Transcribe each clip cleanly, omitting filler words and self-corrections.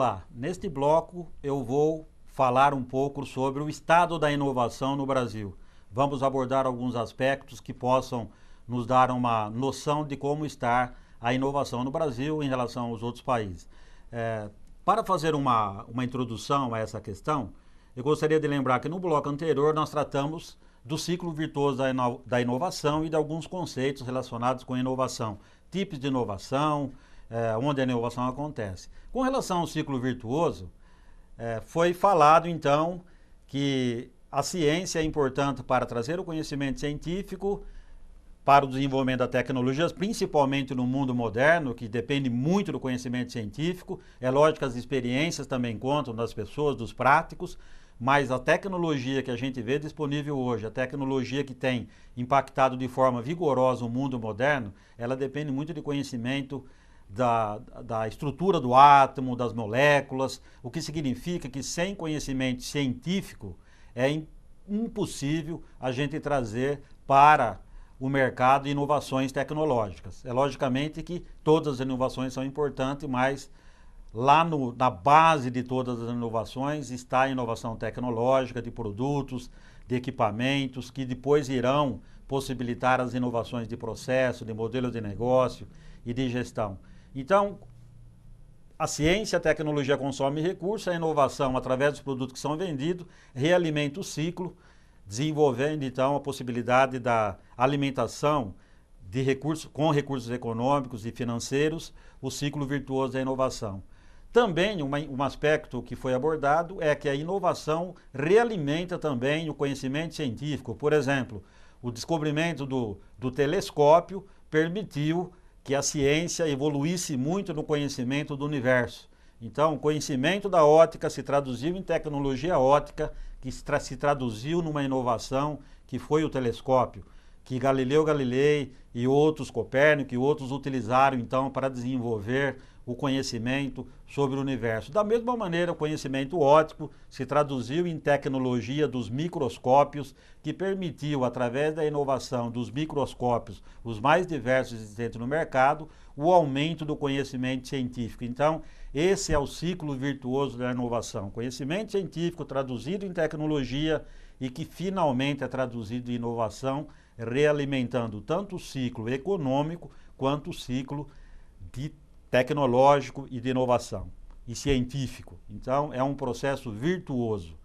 Olá, neste bloco eu vou falar um pouco sobre o estado da inovação no Brasil. Vamos abordar alguns aspectos que possam nos dar uma noção de como está a inovação no Brasil em relação aos outros países. Para fazer uma introdução a essa questão, eu gostaria de lembrar que no bloco anterior nós tratamos do ciclo virtuoso da inovação e de alguns conceitos relacionados com a inovação, tipos de inovação, onde a inovação acontece. Com relação ao ciclo virtuoso, foi falado então que a ciência é importante para trazer o conhecimento científico para o desenvolvimento da tecnologia, principalmente no mundo moderno, que depende muito do conhecimento científico. É lógico que as experiências também contam das pessoas, dos práticos, mas a tecnologia que a gente vê disponível hoje, a tecnologia que tem impactado de forma vigorosa o mundo moderno, ela depende muito de conhecimento da estrutura do átomo, das moléculas, o que significa que sem conhecimento científico é impossível a gente trazer para o mercado inovações tecnológicas. É logicamente que todas as inovações são importantes, mas lá na base de todas as inovações está a inovação tecnológica de produtos, de equipamentos, que depois irão possibilitar as inovações de processo, de modelo de negócio e de gestão. Então, a ciência, a tecnologia consome recursos, a inovação, através dos produtos que são vendidos, realimenta o ciclo, desenvolvendo então a possibilidade da alimentação de recursos, com recursos econômicos e financeiros, o ciclo virtuoso da inovação. Também um aspecto que foi abordado é que a inovação realimenta também o conhecimento científico. Por exemplo, o descobrimento do telescópio permitiu que a ciência evoluísse muito no conhecimento do universo. Então, o conhecimento da óptica se traduziu em tecnologia óptica, que se traduziu numa inovação que foi o telescópio, que Galileu Galilei e outros, Copérnico e outros utilizaram então para desenvolver o conhecimento sobre o universo. Da mesma maneira, o conhecimento óptico se traduziu em tecnologia dos microscópios, que permitiu, através da inovação dos microscópios, os mais diversos existentes no mercado, o aumento do conhecimento científico. Então, esse é o ciclo virtuoso da inovação. Conhecimento científico traduzido em tecnologia e que finalmente é traduzido em inovação, realimentando tanto o ciclo econômico quanto o ciclo tecnológico e de inovação e científico. Então, é um processo virtuoso.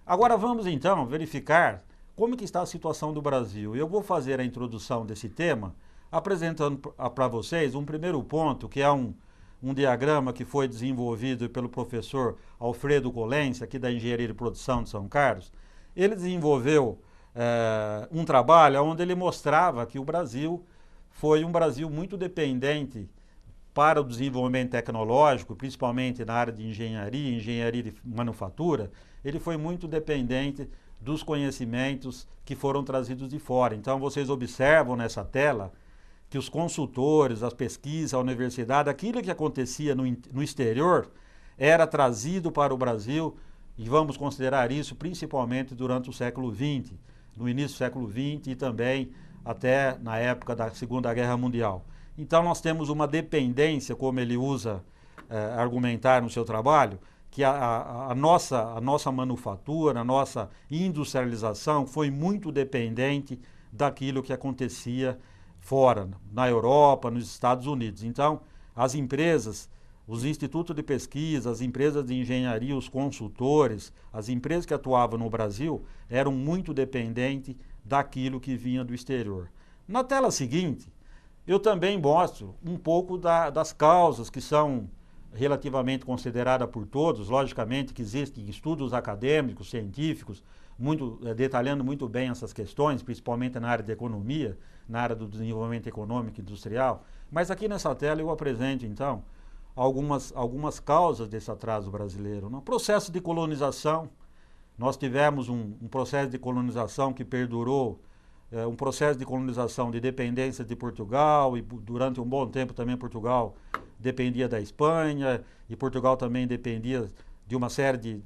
Agora vamos então verificar como que está a situação do Brasil. Eu vou fazer a introdução desse tema apresentando para vocês um primeiro ponto, que é um diagrama que foi desenvolvido pelo professor Alfredo Colense, aqui da Engenharia de Produção de São Carlos. Ele desenvolveu um trabalho onde ele mostrava que o Brasil foi um Brasil muito dependente para o desenvolvimento tecnológico, principalmente na área de engenharia de manufatura. Ele foi muito dependente dos conhecimentos que foram trazidos de fora. Então, vocês observam nessa tela que os consultores, as pesquisas, a universidade, aquilo que acontecia no exterior era trazido para o Brasil, e vamos considerar isso principalmente durante o século XX, no início do século XX e também até na época da Segunda Guerra Mundial. Então nós temos uma dependência, como ele usa argumentar no seu trabalho, que a nossa manufatura, a nossa industrialização foi muito dependente daquilo que acontecia fora, na Europa, nos Estados Unidos. Então, as empresas, os institutos de pesquisa, as empresas de engenharia, os consultores, as empresas que atuavam no Brasil eram muito dependentes daquilo que vinha do exterior. Na tela seguinte, eu também mostro um pouco das causas que são relativamente consideradas por todos. Logicamente que existem estudos acadêmicos, científicos, detalhando muito bem essas questões, principalmente na área de economia, na área do desenvolvimento econômico e industrial. Mas aqui nessa tela eu apresento, então, algumas causas desse atraso brasileiro. No processo de colonização, nós tivemos um processo de colonização que perdurou, um processo de colonização de dependência de Portugal, e durante um bom tempo também Portugal dependia da Espanha, e Portugal também dependia de uma série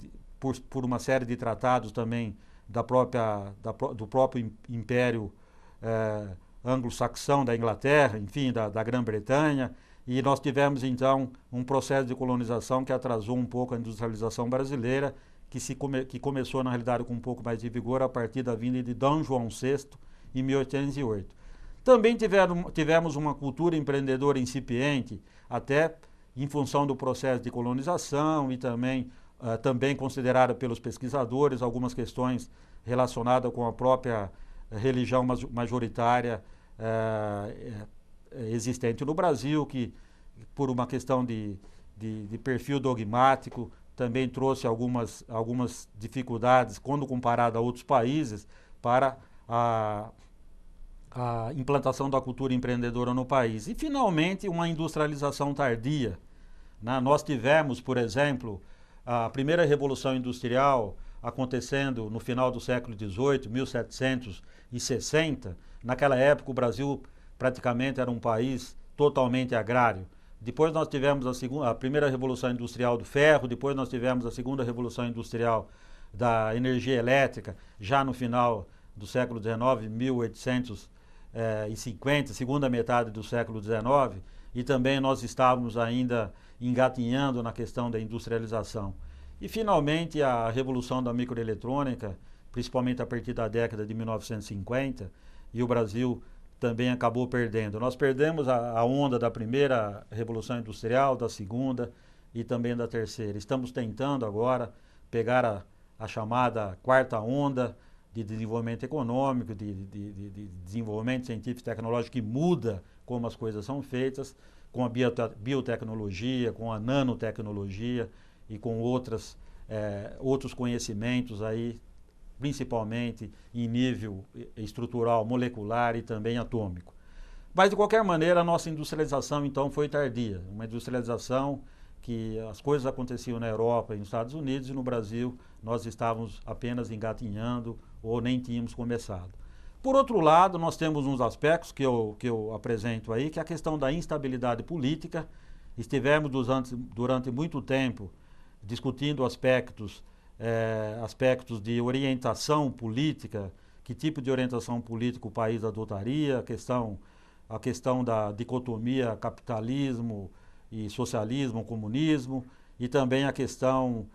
por uma série de tratados também do próprio Império anglo-saxão da Inglaterra, enfim, da Grã-Bretanha. e nós tivemos então um processo de colonização que atrasou um pouco a industrialização brasileira, que começou na realidade com um pouco mais de vigor a partir da vinda de Dom João VI em 1808. Também tivemos uma cultura empreendedora incipiente, até em função do processo de colonização e também considerada pelos pesquisadores algumas questões relacionadas com a própria religião majoritária existente no Brasil, que por uma questão de perfil dogmático também trouxe algumas dificuldades quando comparado a outros países para a implantação da cultura empreendedora no país. E, finalmente, uma industrialização tardia. Nós tivemos, por exemplo, a primeira Revolução Industrial acontecendo no final do século XVIII, 1760. Naquela época, o Brasil praticamente era um país totalmente agrário. Depois nós tivemos a primeira Revolução Industrial do ferro, depois nós tivemos a segunda Revolução Industrial da energia elétrica, já no final do século XIX, 1850, segunda metade do século XIX, e também nós estávamos ainda engatinhando na questão da industrialização. E, finalmente, a Revolução da Microeletrônica, principalmente a partir da década de 1950, e o Brasil também acabou perdendo. Nós perdemos a onda da primeira Revolução Industrial, da segunda e também da terceira. Estamos tentando agora pegar a chamada quarta onda de desenvolvimento econômico, de desenvolvimento científico e tecnológico que muda como as coisas são feitas, com a biotecnologia, com a nanotecnologia e com outros conhecimentos aí, principalmente em nível estrutural, molecular e também atômico. Mas, de qualquer maneira, a nossa industrialização, então, foi tardia. Uma industrialização que as coisas aconteciam na Europa e nos Estados Unidos, e no Brasil nós estávamos apenas engatinhando ou nem tínhamos começado. Por outro lado, nós temos uns aspectos que eu apresento aí, que é a questão da instabilidade política. Estivemos durante muito tempo discutindo aspectos de orientação política, que tipo de orientação política o país adotaria, a questão da dicotomia capitalismo e socialismo, comunismo, e também a questão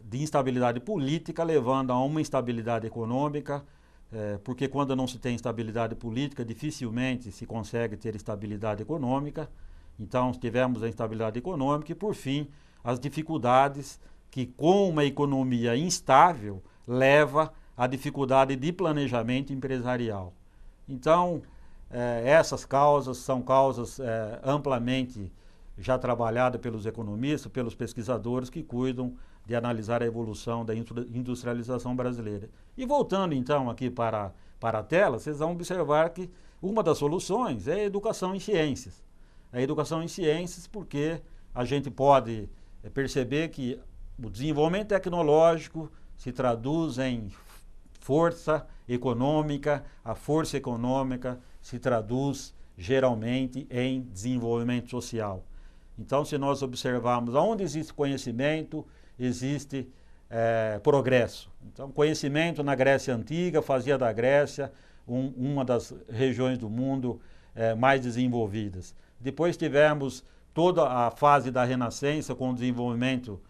de instabilidade política, levando a uma instabilidade econômica, porque quando não se tem estabilidade política, dificilmente se consegue ter estabilidade econômica. Então, tivemos a instabilidade econômica e, por fim, as dificuldades que, com uma economia instável, leva à dificuldade de planejamento empresarial. Então, essas causas são causas amplamente já trabalhadas pelos economistas, pelos pesquisadores que cuidam de analisar a evolução da industrialização brasileira. E voltando então aqui para a tela, vocês vão observar que uma das soluções é a educação em ciências. A educação em ciências porque a gente pode perceber que o desenvolvimento tecnológico se traduz em força econômica, a força econômica se traduz geralmente em desenvolvimento social. Então, se nós observarmos onde existe conhecimento, existe progresso. Então, conhecimento na Grécia Antiga fazia da Grécia uma das regiões do mundo mais desenvolvidas. Depois tivemos toda a fase da Renascença com o desenvolvimento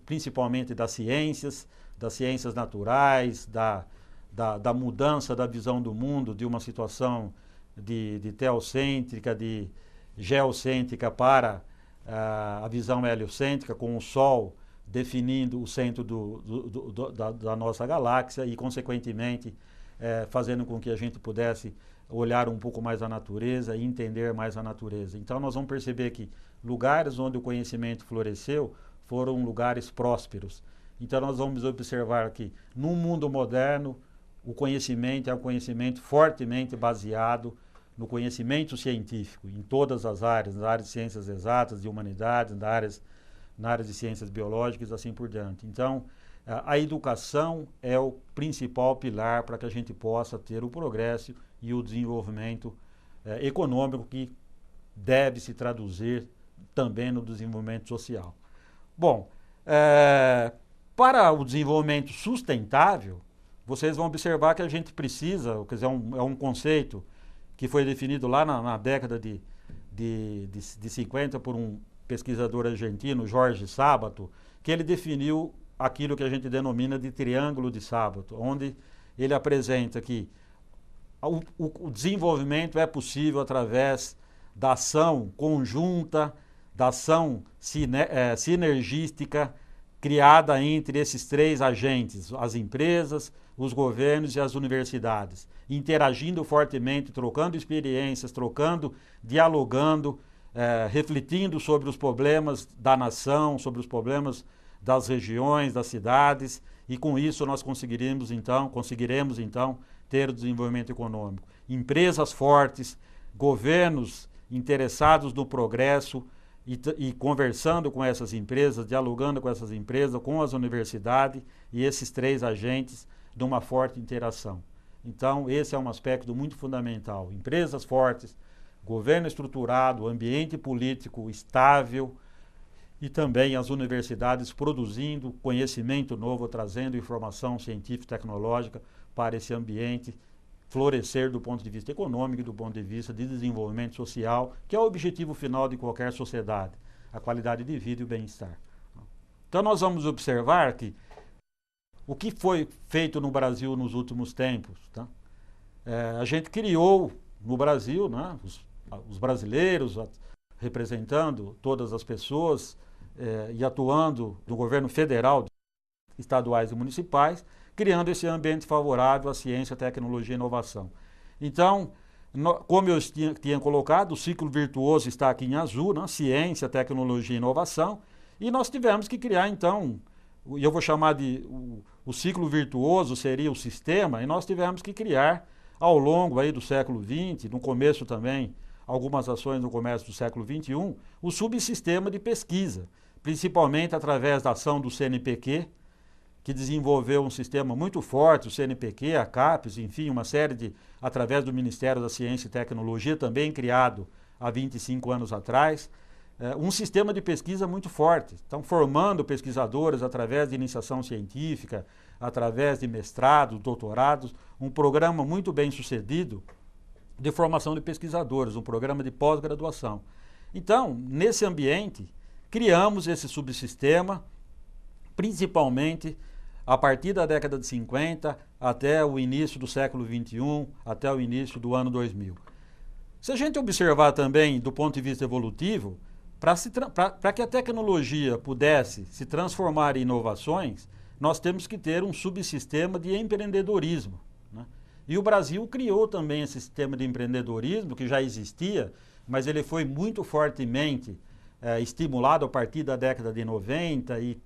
principalmente das ciências naturais, da mudança da visão do mundo, de uma situação de teocêntrica, de geocêntrica para a visão heliocêntrica, com o Sol definindo o centro da nossa galáxia e, consequentemente, fazendo com que a gente pudesse olhar um pouco mais a natureza e entender mais a natureza. Então, nós vamos perceber que lugares onde o conhecimento floresceu foram lugares prósperos. Então, nós vamos observar que, no mundo moderno, o conhecimento é um conhecimento fortemente baseado no conhecimento científico, em todas as áreas, nas áreas de ciências exatas, de humanidades, na área de ciências biológicas e assim por diante. Então, a educação é o principal pilar para que a gente possa ter o progresso e o desenvolvimento econômico que deve se traduzir também no desenvolvimento social. Bom, para o desenvolvimento sustentável, vocês vão observar que a gente precisa, quer dizer, é um conceito que foi definido lá na década de de 50 por um pesquisador argentino, Jorge Sábato, que ele definiu aquilo que a gente denomina de triângulo de Sábato, onde ele apresenta que o desenvolvimento é possível através da ação conjunta, da ação sinergística criada entre esses três agentes, as empresas, os governos e as universidades, interagindo fortemente, trocando experiências, dialogando, refletindo sobre os problemas da nação, sobre os problemas das regiões, das cidades, e com isso nós conseguiremos então ter o desenvolvimento econômico. Empresas fortes, governos interessados no progresso e conversando com essas empresas, dialogando com essas empresas, com as universidades e esses três agentes de uma forte interação. Então, esse é um aspecto muito fundamental. Empresas fortes, governo estruturado, ambiente político estável e também as universidades produzindo conhecimento novo, trazendo informação científica e tecnológica para esse ambiente florescer do ponto de vista econômico e do ponto de vista de desenvolvimento social, que é o objetivo final de qualquer sociedade, a qualidade de vida e o bem-estar. Então nós vamos observar que o que foi feito no Brasil nos últimos tempos, tá? A gente criou no Brasil, né, os brasileiros representando todas as pessoas e atuando no governo federal, estaduais e municipais, criando esse ambiente favorável à ciência, tecnologia e inovação. Então, como eu tinha colocado, o ciclo virtuoso está aqui em azul, né? Ciência, tecnologia e inovação, e nós tivemos que criar, então, e eu vou chamar de o ciclo virtuoso seria o sistema, e nós tivemos que criar, ao longo aí do século XX, no começo também, algumas ações no começo do século XXI, o subsistema de pesquisa, principalmente através da ação do CNPq, que desenvolveu um sistema muito forte, o CNPq, a CAPES, enfim, uma série através do Ministério da Ciência e Tecnologia, também criado há 25 anos atrás, um sistema de pesquisa muito forte. Estão formando pesquisadores através de iniciação científica, através de mestrados, doutorados, um programa muito bem sucedido de formação de pesquisadores, um programa de pós-graduação. Então, nesse ambiente, criamos esse subsistema, principalmente a partir da década de 50 até o início do século XXI, até o início do ano 2000. Se a gente observar também do ponto de vista evolutivo, para que a tecnologia pudesse se transformar em inovações, nós temos que ter um subsistema de empreendedorismo, né? E o Brasil criou também esse sistema de empreendedorismo, que já existia, mas ele foi muito fortemente estimulado a partir da década de 90 e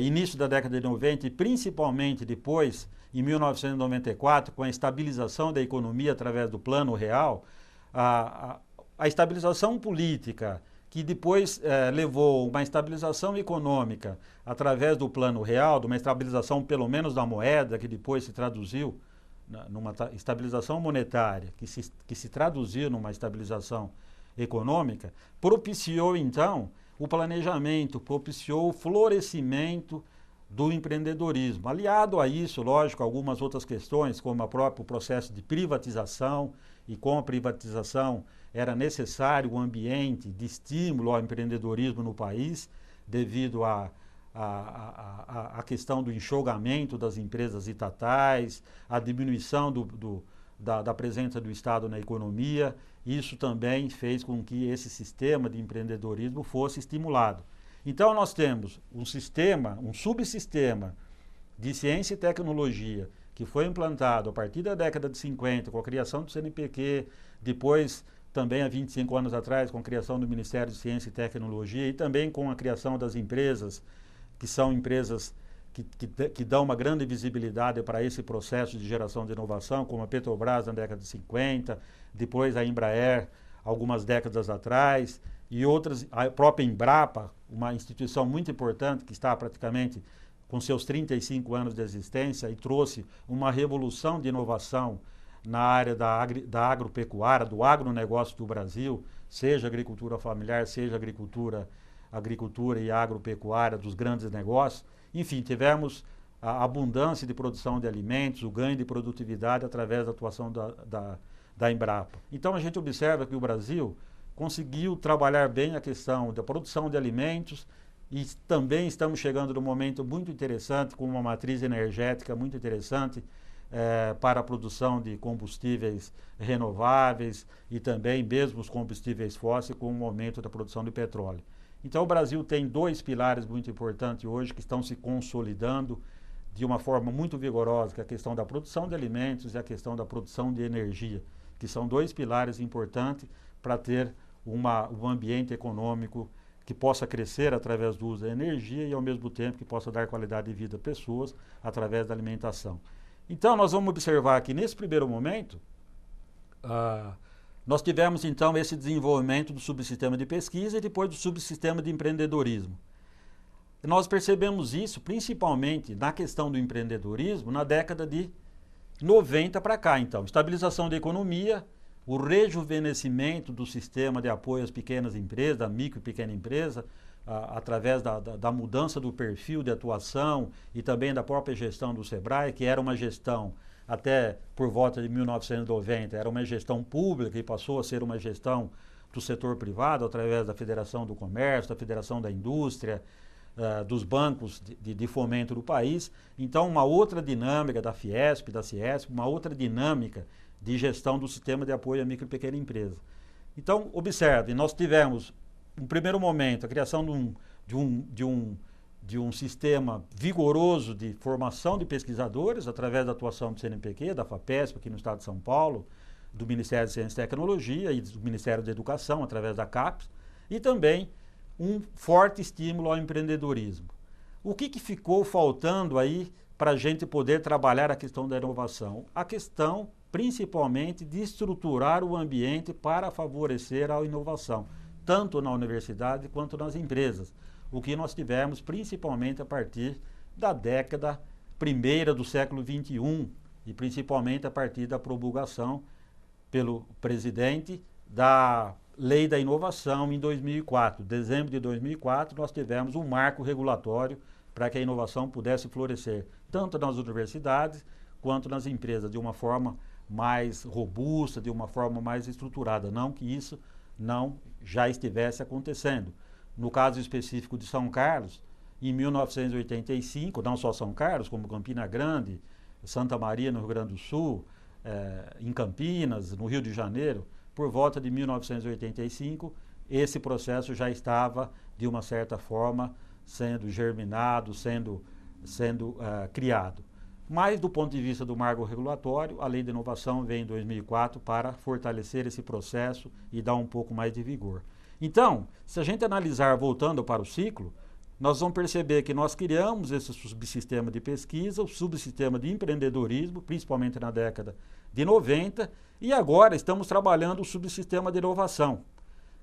início da década de 90 e principalmente depois, em 1994, com a estabilização da economia através do Plano Real, a estabilização política, que depois levou uma estabilização econômica através do Plano Real, de uma estabilização pelo menos da moeda, que depois se traduziu numa estabilização monetária, que se traduziu numa estabilização econômica, propiciou então o planejamento, propiciou o florescimento do empreendedorismo. Aliado a isso, lógico, algumas outras questões, como o próprio processo de privatização, e com a privatização era necessário um ambiente de estímulo ao empreendedorismo no país, devido à questão do enxugamento das empresas estatais, a diminuição da presença do Estado na economia. Isso também fez com que esse sistema de empreendedorismo fosse estimulado. Então nós temos um subsistema de ciência e tecnologia que foi implantado a partir da década de 50 com a criação do CNPq, depois também há 25 anos atrás com a criação do Ministério de Ciência e Tecnologia e também com a criação das empresas, que são empresas que dão uma grande visibilidade para esse processo de geração de inovação, como a Petrobras na década de 50, depois a Embraer, algumas décadas atrás, e outras, a própria Embrapa, uma instituição muito importante que está praticamente com seus 35 anos de existência e trouxe uma revolução de inovação na área da agropecuária, do agronegócio do Brasil, seja agricultura familiar, seja agricultura e agropecuária dos grandes negócios. Enfim, tivemos a abundância de produção de alimentos, o ganho de produtividade através da atuação da Embrapa. Então a gente observa que o Brasil, conseguiu trabalhar bem a questão da produção de alimentos e também estamos chegando num momento muito interessante, com uma matriz energética muito interessante para a produção de combustíveis renováveis e também mesmo os combustíveis fósseis com o aumento da produção de petróleo. Então o Brasil tem dois pilares muito importantes hoje que estão se consolidando de uma forma muito vigorosa, que é a questão da produção de alimentos e a questão da produção de energia, que são dois pilares importantes para ter um ambiente econômico que possa crescer através do uso da energia e ao mesmo tempo que possa dar qualidade de vida a pessoas através da alimentação. Então nós vamos observar que nesse primeiro momento, nós tivemos então esse desenvolvimento do subsistema de pesquisa e depois do subsistema de empreendedorismo. Nós percebemos isso principalmente na questão do empreendedorismo na década de 90 para cá, então. Estabilização da economia, o rejuvenescimento do sistema de apoio às pequenas empresas, da micro e pequena empresa, através da mudança do perfil de atuação e também da própria gestão do SEBRAE, que era uma gestão até por volta de 1990, era uma gestão pública e passou a ser uma gestão do setor privado, através da Federação do Comércio, da Federação da Indústria, dos bancos de fomento do país. Então, uma outra dinâmica da Fiesp, da Ciesp, uma outra dinâmica de gestão do sistema de apoio à micro e pequena empresa. Então, observe, nós tivemos, no primeiro momento, a criação de um sistema vigoroso de formação de pesquisadores, através da atuação do CNPq, da FAPESP, aqui no estado de São Paulo, do Ministério de Ciência e Tecnologia e do Ministério da Educação, através da CAPES, e também um forte estímulo ao empreendedorismo. O que ficou faltando aí para a gente poder trabalhar a questão da inovação? A questão, principalmente, de estruturar o ambiente para favorecer a inovação, tanto na universidade quanto nas empresas. O que nós tivemos, principalmente a partir da década primeira do século XXI, e principalmente a partir da promulgação pelo presidente da Lei da Inovação em 2004. Em dezembro de 2004, nós tivemos um marco regulatório para que a inovação pudesse florescer, tanto nas universidades quanto nas empresas, de uma forma mais robusta, de uma forma mais estruturada. Não que isso não já estivesse acontecendo. No caso específico de São Carlos, em 1985, não só São Carlos, como Campina Grande, Santa Maria, no Rio Grande do Sul, em Campinas, no Rio de Janeiro, por volta de 1985, esse processo já estava, de uma certa forma, sendo germinado, sendo criado. Mas, do ponto de vista do marco regulatório, a Lei de Inovação veio em 2004 para fortalecer esse processo e dar um pouco mais de vigor. Então, se a gente analisar, voltando para o ciclo, nós vamos perceber que nós criamos esse subsistema de pesquisa, o subsistema de empreendedorismo, principalmente na década de 90, e agora estamos trabalhando o subsistema de inovação,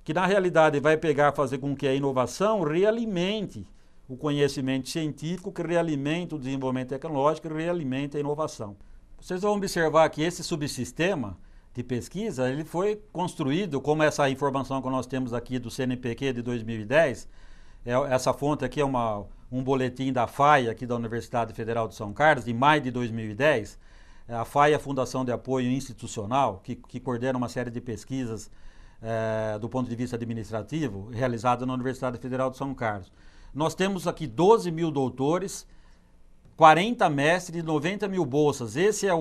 que na realidade vai fazer com que a inovação realimente o conhecimento científico, que realimenta o desenvolvimento tecnológico, que realimenta a inovação. Vocês vão observar que esse subsistema de pesquisa, ele foi construído, como essa informação que nós temos aqui do CNPq de 2010, essa fonte aqui é um boletim da FAI, aqui da Universidade Federal de São Carlos, de maio de 2010. A FAI é a Fundação de Apoio Institucional, que coordena uma série de pesquisas do ponto de vista administrativo, realizada na Universidade Federal de São Carlos. Nós temos aqui 12 mil doutores, 40 mestres e 90 mil bolsas. Esse é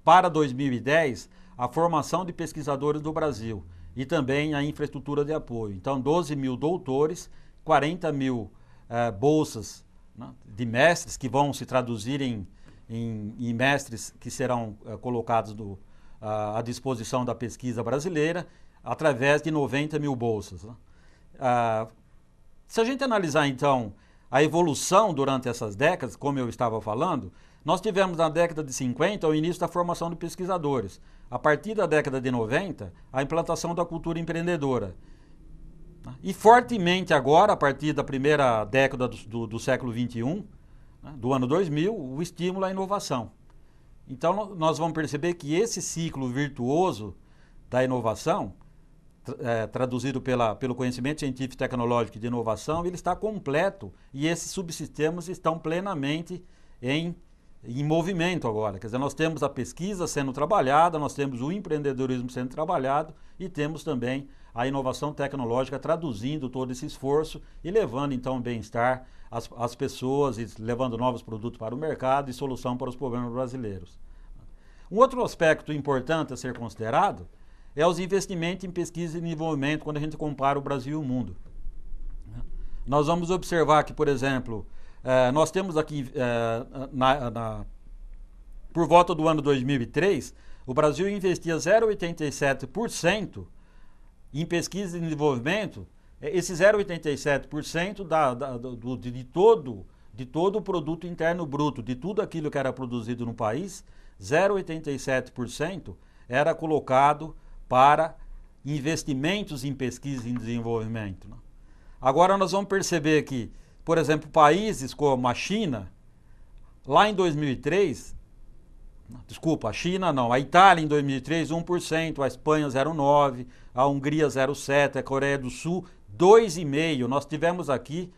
para 2010, a formação de pesquisadores do Brasil e também a infraestrutura de apoio. Então, 12 mil doutores, 40 mil bolsas, né, de mestres que vão se traduzir em mestres que serão colocados à disposição da pesquisa brasileira através de 90 mil bolsas. Né? Se a gente analisar, então, a evolução durante essas décadas, como eu estava falando, nós tivemos na década de 50 o início da formação de pesquisadores. A partir da década de 90, a implantação da cultura empreendedora. E fortemente agora, a partir da primeira década do século XXI, do ano 2000, o estímulo à inovação. Então, nós vamos perceber que esse ciclo virtuoso da inovação, traduzido pelo conhecimento científico e tecnológico de inovação, ele está completo e esses subsistemas estão plenamente em em movimento agora. Quer dizer, nós temos a pesquisa sendo trabalhada, nós temos o empreendedorismo sendo trabalhado e temos também a inovação tecnológica traduzindo todo esse esforço e levando então bem-estar às pessoas, e levando novos produtos para o mercado e solução para os problemas brasileiros. Um outro aspecto importante a ser considerado é os investimentos em pesquisa e desenvolvimento quando a gente compara o Brasil e o mundo. Nós vamos observar que, por exemplo, nós temos aqui, por volta do ano 2003, o Brasil investia 0,87% em pesquisa e desenvolvimento. Esse 0,87% de todo o produto interno bruto, de tudo aquilo que era produzido no país, 0,87% era colocado para investimentos em pesquisa e desenvolvimento. Agora nós vamos perceber que, por exemplo, países como a China, lá em 2003, a China não, a Itália em 2003, 1%, a Espanha 0,9%, a Hungria 0,7%, a Coreia do Sul 2,5%. Nós tivemos aqui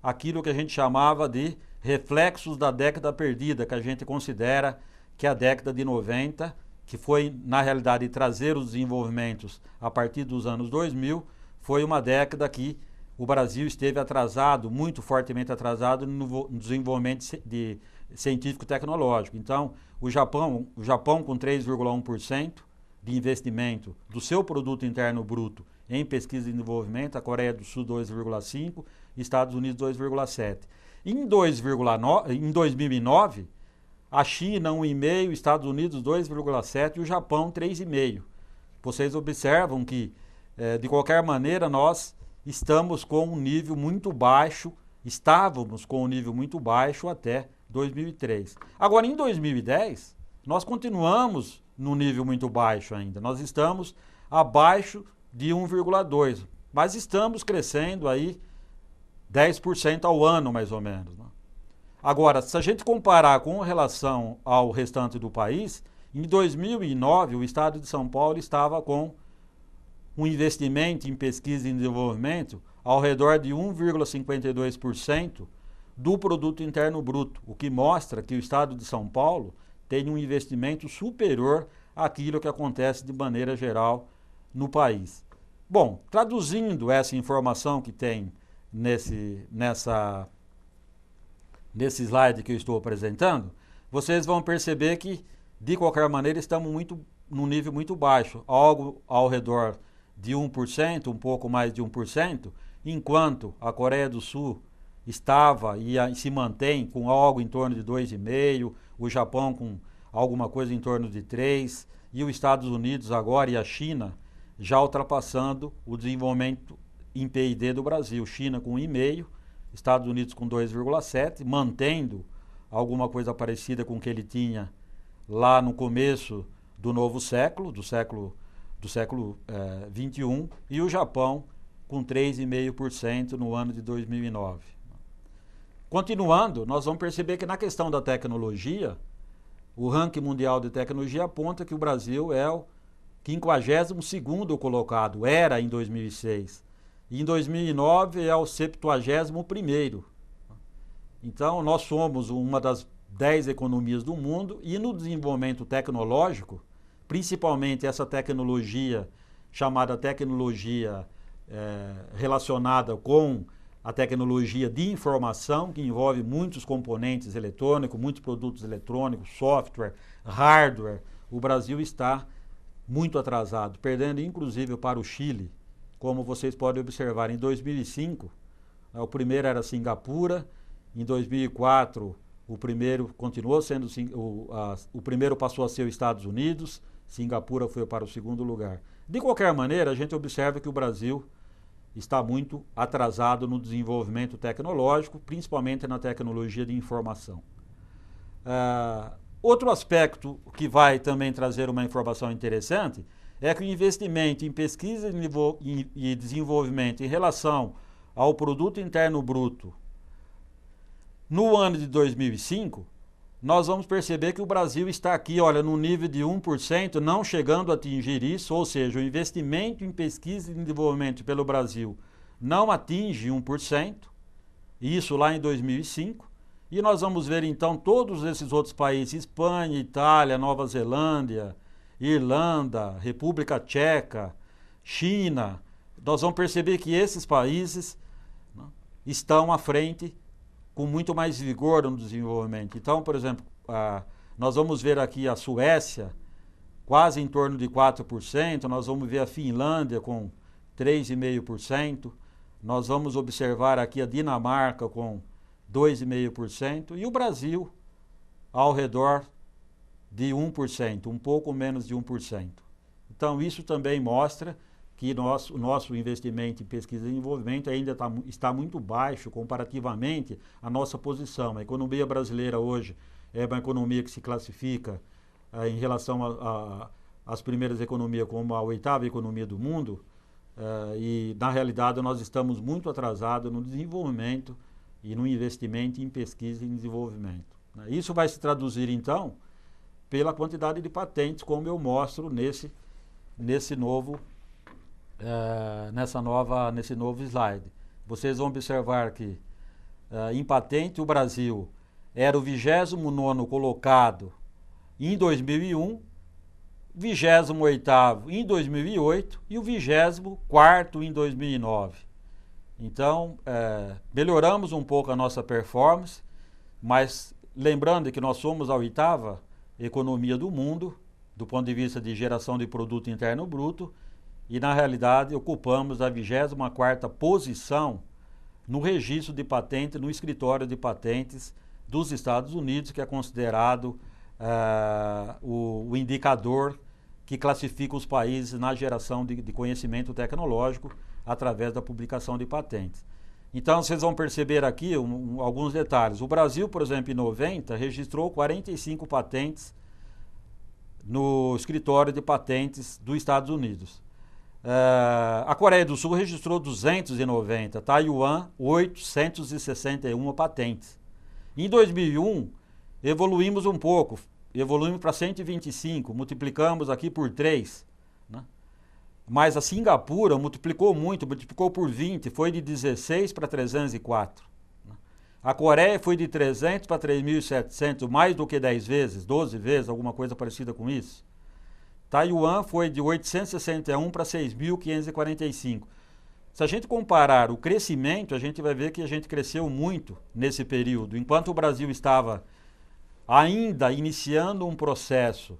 aquilo que a gente chamava de reflexos da década perdida, que a gente considera que é a década de 90, que foi, na realidade, trazer os desenvolvimentos a partir dos anos 2000, foi uma década que o Brasil esteve atrasado, muito fortemente atrasado no desenvolvimento científico e tecnológico. Então, o Japão com 3,1% de investimento do seu produto interno bruto em pesquisa e desenvolvimento, a Coreia do Sul 2,5%, Estados Unidos 2,7%. Em 2009, a China 1,5%, Estados Unidos 2,7% e o Japão 3,5%. Vocês observam que, de qualquer maneira, nós estávamos com um nível muito baixo até 2003. Agora, em 2010, nós continuamos no nível muito baixo ainda. Nós estamos abaixo de 1,2%, mas estamos crescendo aí 10% ao ano, mais ou menos. Agora, se a gente comparar com relação ao restante do país, em 2009 o estado de São Paulo estava com um investimento em pesquisa e desenvolvimento ao redor de 1,52% do produto interno bruto, o que mostra que o estado de São Paulo tem um investimento superior àquilo que acontece de maneira geral no país. Bom, traduzindo essa informação que tem nesse slide que eu estou apresentando, vocês vão perceber que, de qualquer maneira, estamos num nível muito baixo, algo ao redor de 1%, um pouco mais de 1%, enquanto a Coreia do Sul estava e se mantém com algo em torno de 2,5%, o Japão com alguma coisa em torno de 3%, e os Estados Unidos agora e a China já ultrapassando o desenvolvimento em PID do Brasil. China com 1,5%, Estados Unidos com 2,7%, mantendo alguma coisa parecida com o que ele tinha lá no começo do novo século, do século XXI, e o Japão com 3,5% no ano de 2009. Continuando, nós vamos perceber que na questão da tecnologia, o ranking mundial de tecnologia aponta que o Brasil é o 52º colocado, era em 2006. E em 2009 é o 71º. Então, nós somos uma das 10 economias do mundo e no desenvolvimento tecnológico, principalmente essa tecnologia chamada tecnologia relacionada com a tecnologia de informação, que envolve muitos componentes eletrônicos, muitos produtos eletrônicos, software, hardware. O Brasil está muito atrasado, perdendo inclusive para o Chile. Como vocês podem observar, em 2005, o primeiro era Singapura, em 2004 o primeiro continuou sendo, o primeiro passou a ser os Estados Unidos, Singapura foi para o segundo lugar. De qualquer maneira, a gente observa que o Brasil está muito atrasado no desenvolvimento tecnológico, principalmente na tecnologia de informação. Outro aspecto que vai também trazer uma informação interessante é que o investimento em pesquisa e desenvolvimento em relação ao produto interno bruto no ano de 2005, nós vamos perceber que o Brasil está aqui, olha, no nível de 1%, não chegando a atingir isso, ou seja, o investimento em pesquisa e desenvolvimento pelo Brasil não atinge 1%, isso lá em 2005, E nós vamos ver então todos esses outros países, Espanha, Itália, Nova Zelândia, Irlanda, República Tcheca, China. Nós vamos perceber que esses países, né, estão à frente com muito mais vigor no desenvolvimento. Então, por exemplo, nós vamos ver aqui a Suécia, quase em torno de 4%, nós vamos ver a Finlândia com 3,5%, nós vamos observar aqui a Dinamarca com 2,5% e o Brasil ao redor de 1%, um pouco menos de 1%. Então isso também mostra que o nosso investimento em pesquisa e desenvolvimento ainda está muito baixo comparativamente à nossa posição. A economia brasileira hoje é uma economia que se classifica em relação às primeiras economias como a 8ª economia do mundo, e na realidade nós estamos muito atrasados no desenvolvimento e no investimento em pesquisa e desenvolvimento. Isso vai se traduzir então pela quantidade de patentes, como eu mostro nesse novo slide. Vocês vão observar que em patente o Brasil era o 29º colocado em 2001, 28º em 2008 e o 24º em 2009. Então, melhoramos um pouco a nossa performance, mas lembrando que nós somos a 8ª economia do mundo, do ponto de vista de geração de produto interno bruto, e na realidade ocupamos a 24ª posição no registro de patente, no escritório de patentes dos Estados Unidos, que é considerado o indicador que classifica os países na geração de conhecimento tecnológico através da publicação de patentes. Então vocês vão perceber aqui alguns detalhes. O Brasil, por exemplo, em 90, registrou 45 patentes no escritório de patentes dos Estados Unidos. A Coreia do Sul registrou 290, Taiwan 861 patentes. Em 2001, evoluímos um pouco, evoluímos para 125, multiplicamos aqui por 3, né? Mas a Singapura multiplicou muito, multiplicou por 20, foi de 16 para 304. Né? A Coreia foi de 300 para 3.700, mais do que 10 vezes, 12 vezes, alguma coisa parecida com isso. Taiwan foi de 861 para 6.545. Se a gente comparar o crescimento, a gente vai ver que a gente cresceu muito nesse período. Enquanto o Brasil estava ainda iniciando um processo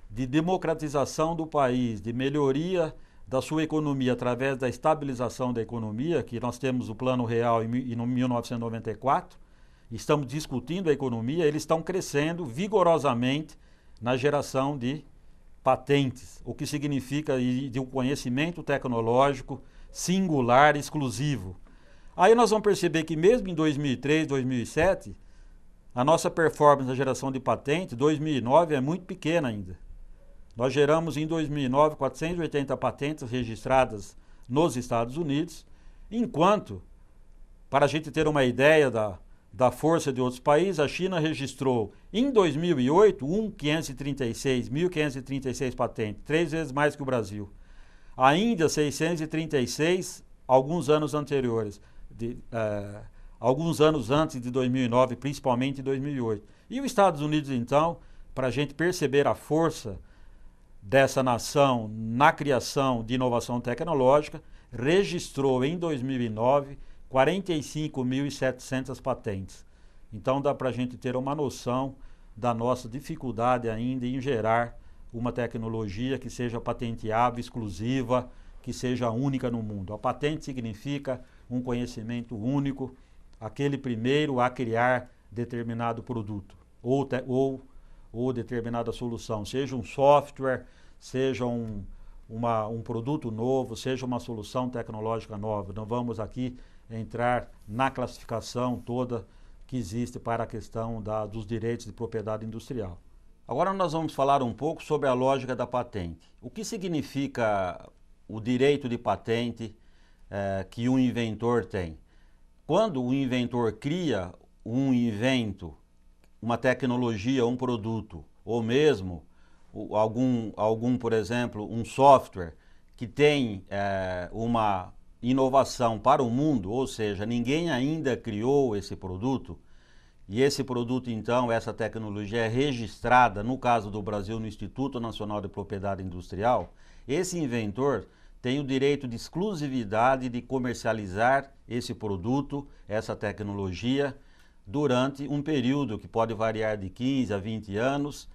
de democratização do país, de melhoria da sua economia através da estabilização da economia, que nós temos o Plano Real em 1994, estamos discutindo a economia, eles estão crescendo vigorosamente na geração de patentes, o que significa de um conhecimento tecnológico singular, exclusivo. Aí nós vamos perceber que mesmo em 2003, 2007, a nossa performance na geração de patente, 2009, é muito pequena ainda. Nós geramos em 2009 480 patentes registradas nos Estados Unidos, enquanto, para a gente ter uma ideia da força de outros países, a China registrou em 2008 1.536 patentes, 3 vezes mais que o Brasil. A Índia 636 alguns anos anteriores, alguns anos antes de 2009, principalmente em 2008. E os Estados Unidos, então, para a gente perceber a força dessa nação na criação de inovação tecnológica, registrou em 2009 45.700 patentes. Então dá para a gente ter uma noção da nossa dificuldade ainda em gerar uma tecnologia que seja patenteável, exclusiva, que seja única no mundo. A patente significa um conhecimento único, aquele primeiro a criar determinado produto ou determinada solução, seja um software, seja um produto novo, seja uma solução tecnológica nova. Não vamos aqui entrar na classificação toda que existe para a questão dos direitos de propriedade industrial. Agora nós vamos falar um pouco sobre a lógica da patente. O que significa o direito de patente que um inventor tem? Quando o inventor cria um invento, uma tecnologia, um produto, ou mesmo por exemplo, um software que tem uma inovação para o mundo, ou seja, ninguém ainda criou esse produto, e esse produto então, essa tecnologia é registrada, no caso do Brasil, no Instituto Nacional de Propriedade Industrial, esse inventor tem o direito de exclusividade de comercializar esse produto, essa tecnologia, durante um período que pode variar de 15 a 20 anos,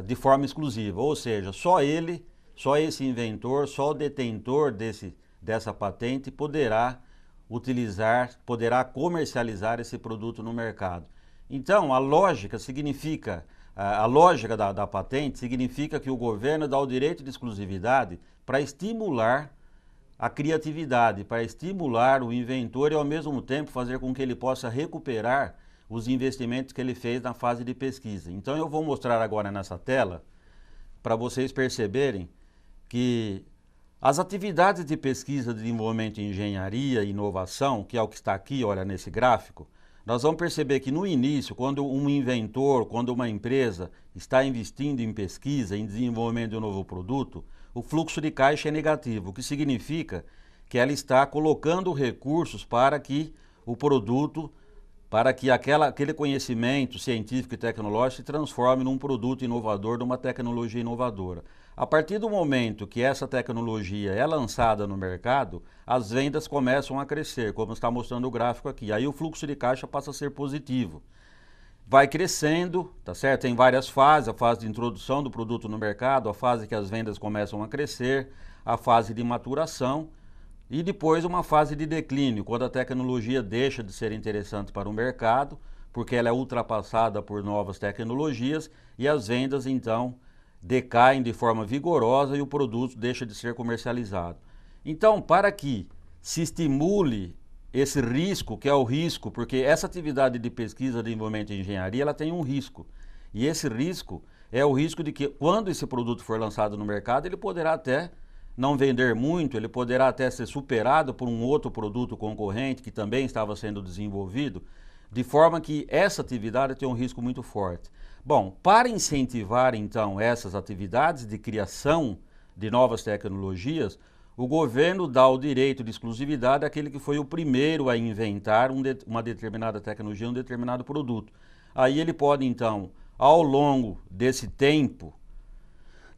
de forma exclusiva. Ou seja, só ele, só esse inventor, só o detentor dessa patente poderá utilizar, poderá comercializar esse produto no mercado. Então, a lógica significa, a lógica da patente significa que o governo dá o direito de exclusividade para estimular a criatividade, para estimular o inventor e ao mesmo tempo fazer com que ele possa recuperar os investimentos que ele fez na fase de pesquisa. Então eu vou mostrar agora nessa tela para vocês perceberem que as atividades de pesquisa, desenvolvimento em engenharia e inovação, que é o que está aqui, olha, nesse gráfico, nós vamos perceber que no início, quando um inventor, quando uma empresa está investindo em pesquisa, em desenvolvimento de um novo produto, o fluxo de caixa é negativo, o que significa que ela está colocando recursos para que o produto, para que aquele conhecimento científico e tecnológico se transforme num produto inovador, numa tecnologia inovadora. A partir do momento que essa tecnologia é lançada no mercado, as vendas começam a crescer, como está mostrando o gráfico aqui. Aí o fluxo de caixa passa a ser positivo. Vai crescendo, tá certo? Tem várias fases, a fase de introdução do produto no mercado, a fase que as vendas começam a crescer, a fase de maturação e depois uma fase de declínio, quando a tecnologia deixa de ser interessante para o mercado, porque ela é ultrapassada por novas tecnologias e as vendas então decaem de forma vigorosa e o produto deixa de ser comercializado. Então, para que se estimule esse risco, que é o risco, porque essa atividade de pesquisa, desenvolvimento e engenharia, ela tem um risco. E esse risco é o risco de que quando esse produto for lançado no mercado, ele poderá até não vender muito, ele poderá até ser superado por um outro produto concorrente que também estava sendo desenvolvido, de forma que essa atividade tem um risco muito forte. Bom, para incentivar então essas atividades de criação de novas tecnologias, o governo dá o direito de exclusividade àquele que foi o primeiro a inventar uma determinada tecnologia, um determinado produto. Aí ele pode então, ao longo desse tempo,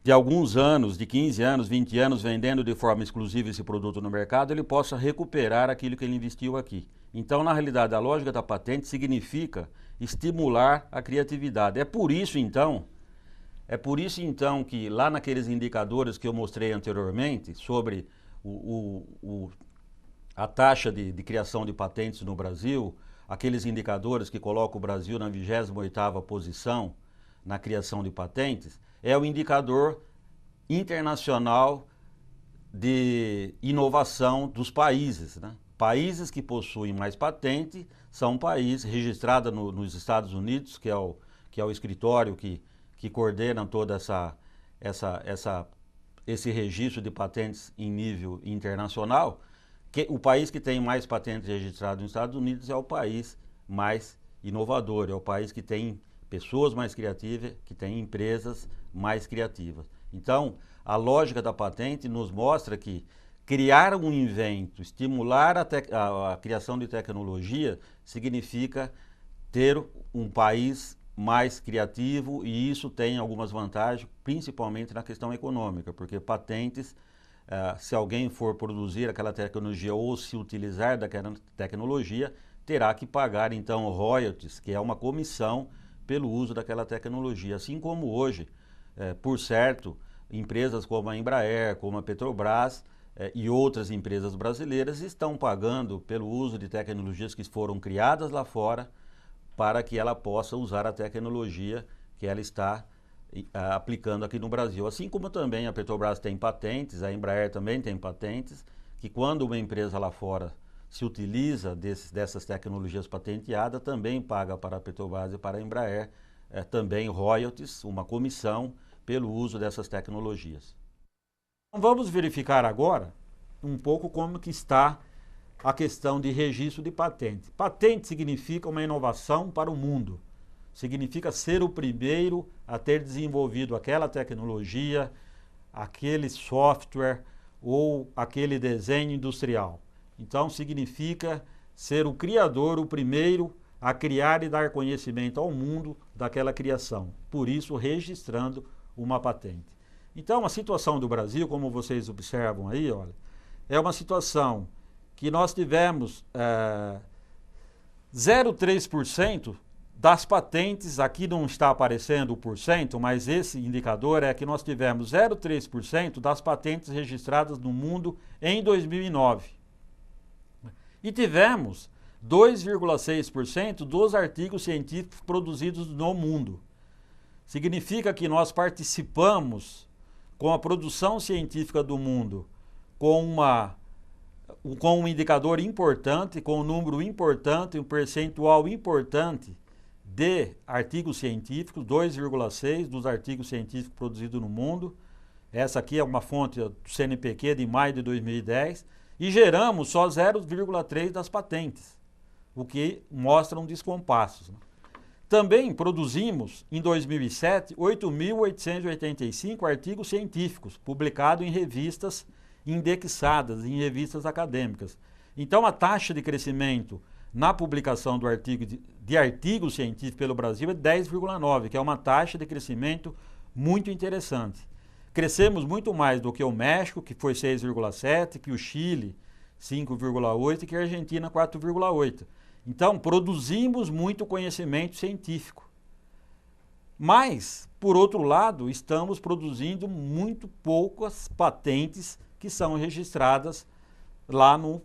de alguns anos, de 15 anos, 20 anos, vendendo de forma exclusiva esse produto no mercado, ele possa recuperar aquilo que ele investiu aqui. Então, na realidade, a lógica da patente significa estimular a criatividade. É por isso, então, que lá naqueles indicadores que eu mostrei anteriormente, sobre a taxa de criação de patentes no Brasil, aqueles indicadores que colocam o Brasil na 28ª posição na criação de patentes, é o indicador internacional de inovação dos países, né? Países que possuem mais patente são países registrados nos Estados Unidos, que é o escritório que coordena toda esse registro de patentes em nível internacional. O país que tem mais patentes registradas nos Estados Unidos é o país mais inovador, é o país que tem pessoas mais criativas, que tem empresas mais criativas. Então, a lógica da patente nos mostra que criar um invento, estimular a criação de tecnologia, significa ter um país mais criativo, e isso tem algumas vantagens, principalmente na questão econômica, porque patentes, se alguém for produzir aquela tecnologia ou se utilizar daquela tecnologia, terá que pagar então royalties, que é uma comissão pelo uso daquela tecnologia. Assim como hoje, por certo, empresas como a Embraer, como a Petrobras e outras empresas brasileiras estão pagando pelo uso de tecnologias que foram criadas lá fora para que ela possa usar a tecnologia que ela está aplicando aqui no Brasil. Assim como também a Petrobras tem patentes, a Embraer também tem patentes, que quando uma empresa lá fora se utiliza dessas tecnologias patenteadas, também paga para a Petrobras e para a Embraer também royalties, uma comissão pelo uso dessas tecnologias. Então, vamos verificar agora um pouco como que está a questão de registro de patente. Patente significa uma inovação para o mundo. Significa ser o primeiro a ter desenvolvido aquela tecnologia, aquele software ou aquele desenho industrial. Então significa ser o criador, o primeiro a criar e dar conhecimento ao mundo daquela criação, por isso registrando uma patente. Então, a situação do Brasil, como vocês observam aí, olha, é uma situação que nós tivemos 0,3% das patentes, aqui não está aparecendo o porcento, mas esse indicador é que nós tivemos 0,3% das patentes registradas no mundo em 2009. E tivemos 2,6% dos artigos científicos produzidos no mundo. Significa que nós participamos com a produção científica do mundo com um indicador importante, com um número importante, um percentual importante de artigos científicos, 2,6% dos artigos científicos produzidos no mundo. Essa aqui é uma fonte do CNPq de maio de 2010. E geramos só 0,3% das patentes, o que mostra um descompasso. Também produzimos, em 2007, 8.885 artigos científicos, publicados em revistas indexadas, em revistas acadêmicas. Então, a taxa de crescimento na publicação do de artigos científicos pelo Brasil é 10,9%, que é uma taxa de crescimento muito interessante. Crescemos muito mais do que o México, que foi 6,7%, que o Chile, 5,8% e que a Argentina, 4,8%. Então, produzimos muito conhecimento científico. Mas, por outro lado, estamos produzindo muito poucas patentes que são registradas lá no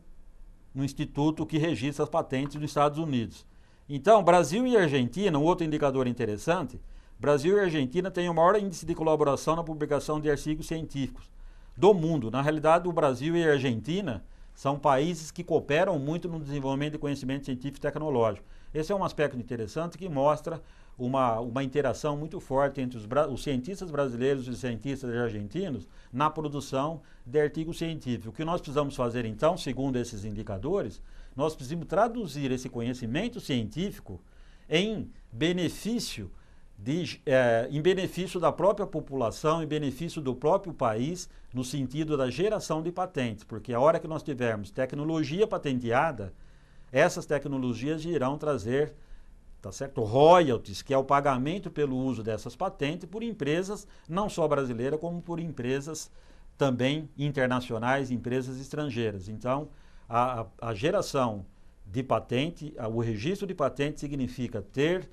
instituto que registra as patentes nos Estados Unidos. Então, Brasil e Argentina, um outro indicador interessante, Brasil e Argentina têm o maior índice de colaboração na publicação de artigos científicos do mundo. Na realidade, o Brasil e a Argentina são países que cooperam muito no desenvolvimento de conhecimento científico e tecnológico. Esse é um aspecto interessante que mostra uma interação muito forte entre os cientistas brasileiros e os cientistas argentinos na produção de artigos científicos. O que nós precisamos fazer, então, segundo esses indicadores, nós precisamos traduzir esse conhecimento científico em benefício da própria população, em benefício do próprio país, no sentido da geração de patentes, porque a hora que nós tivermos tecnologia patenteada, essas tecnologias irão trazer, tá certo, royalties, que é o pagamento pelo uso dessas patentes por empresas, não só brasileiras, como por empresas também internacionais, empresas estrangeiras. Então, a geração de patente, o registro de patente significa ter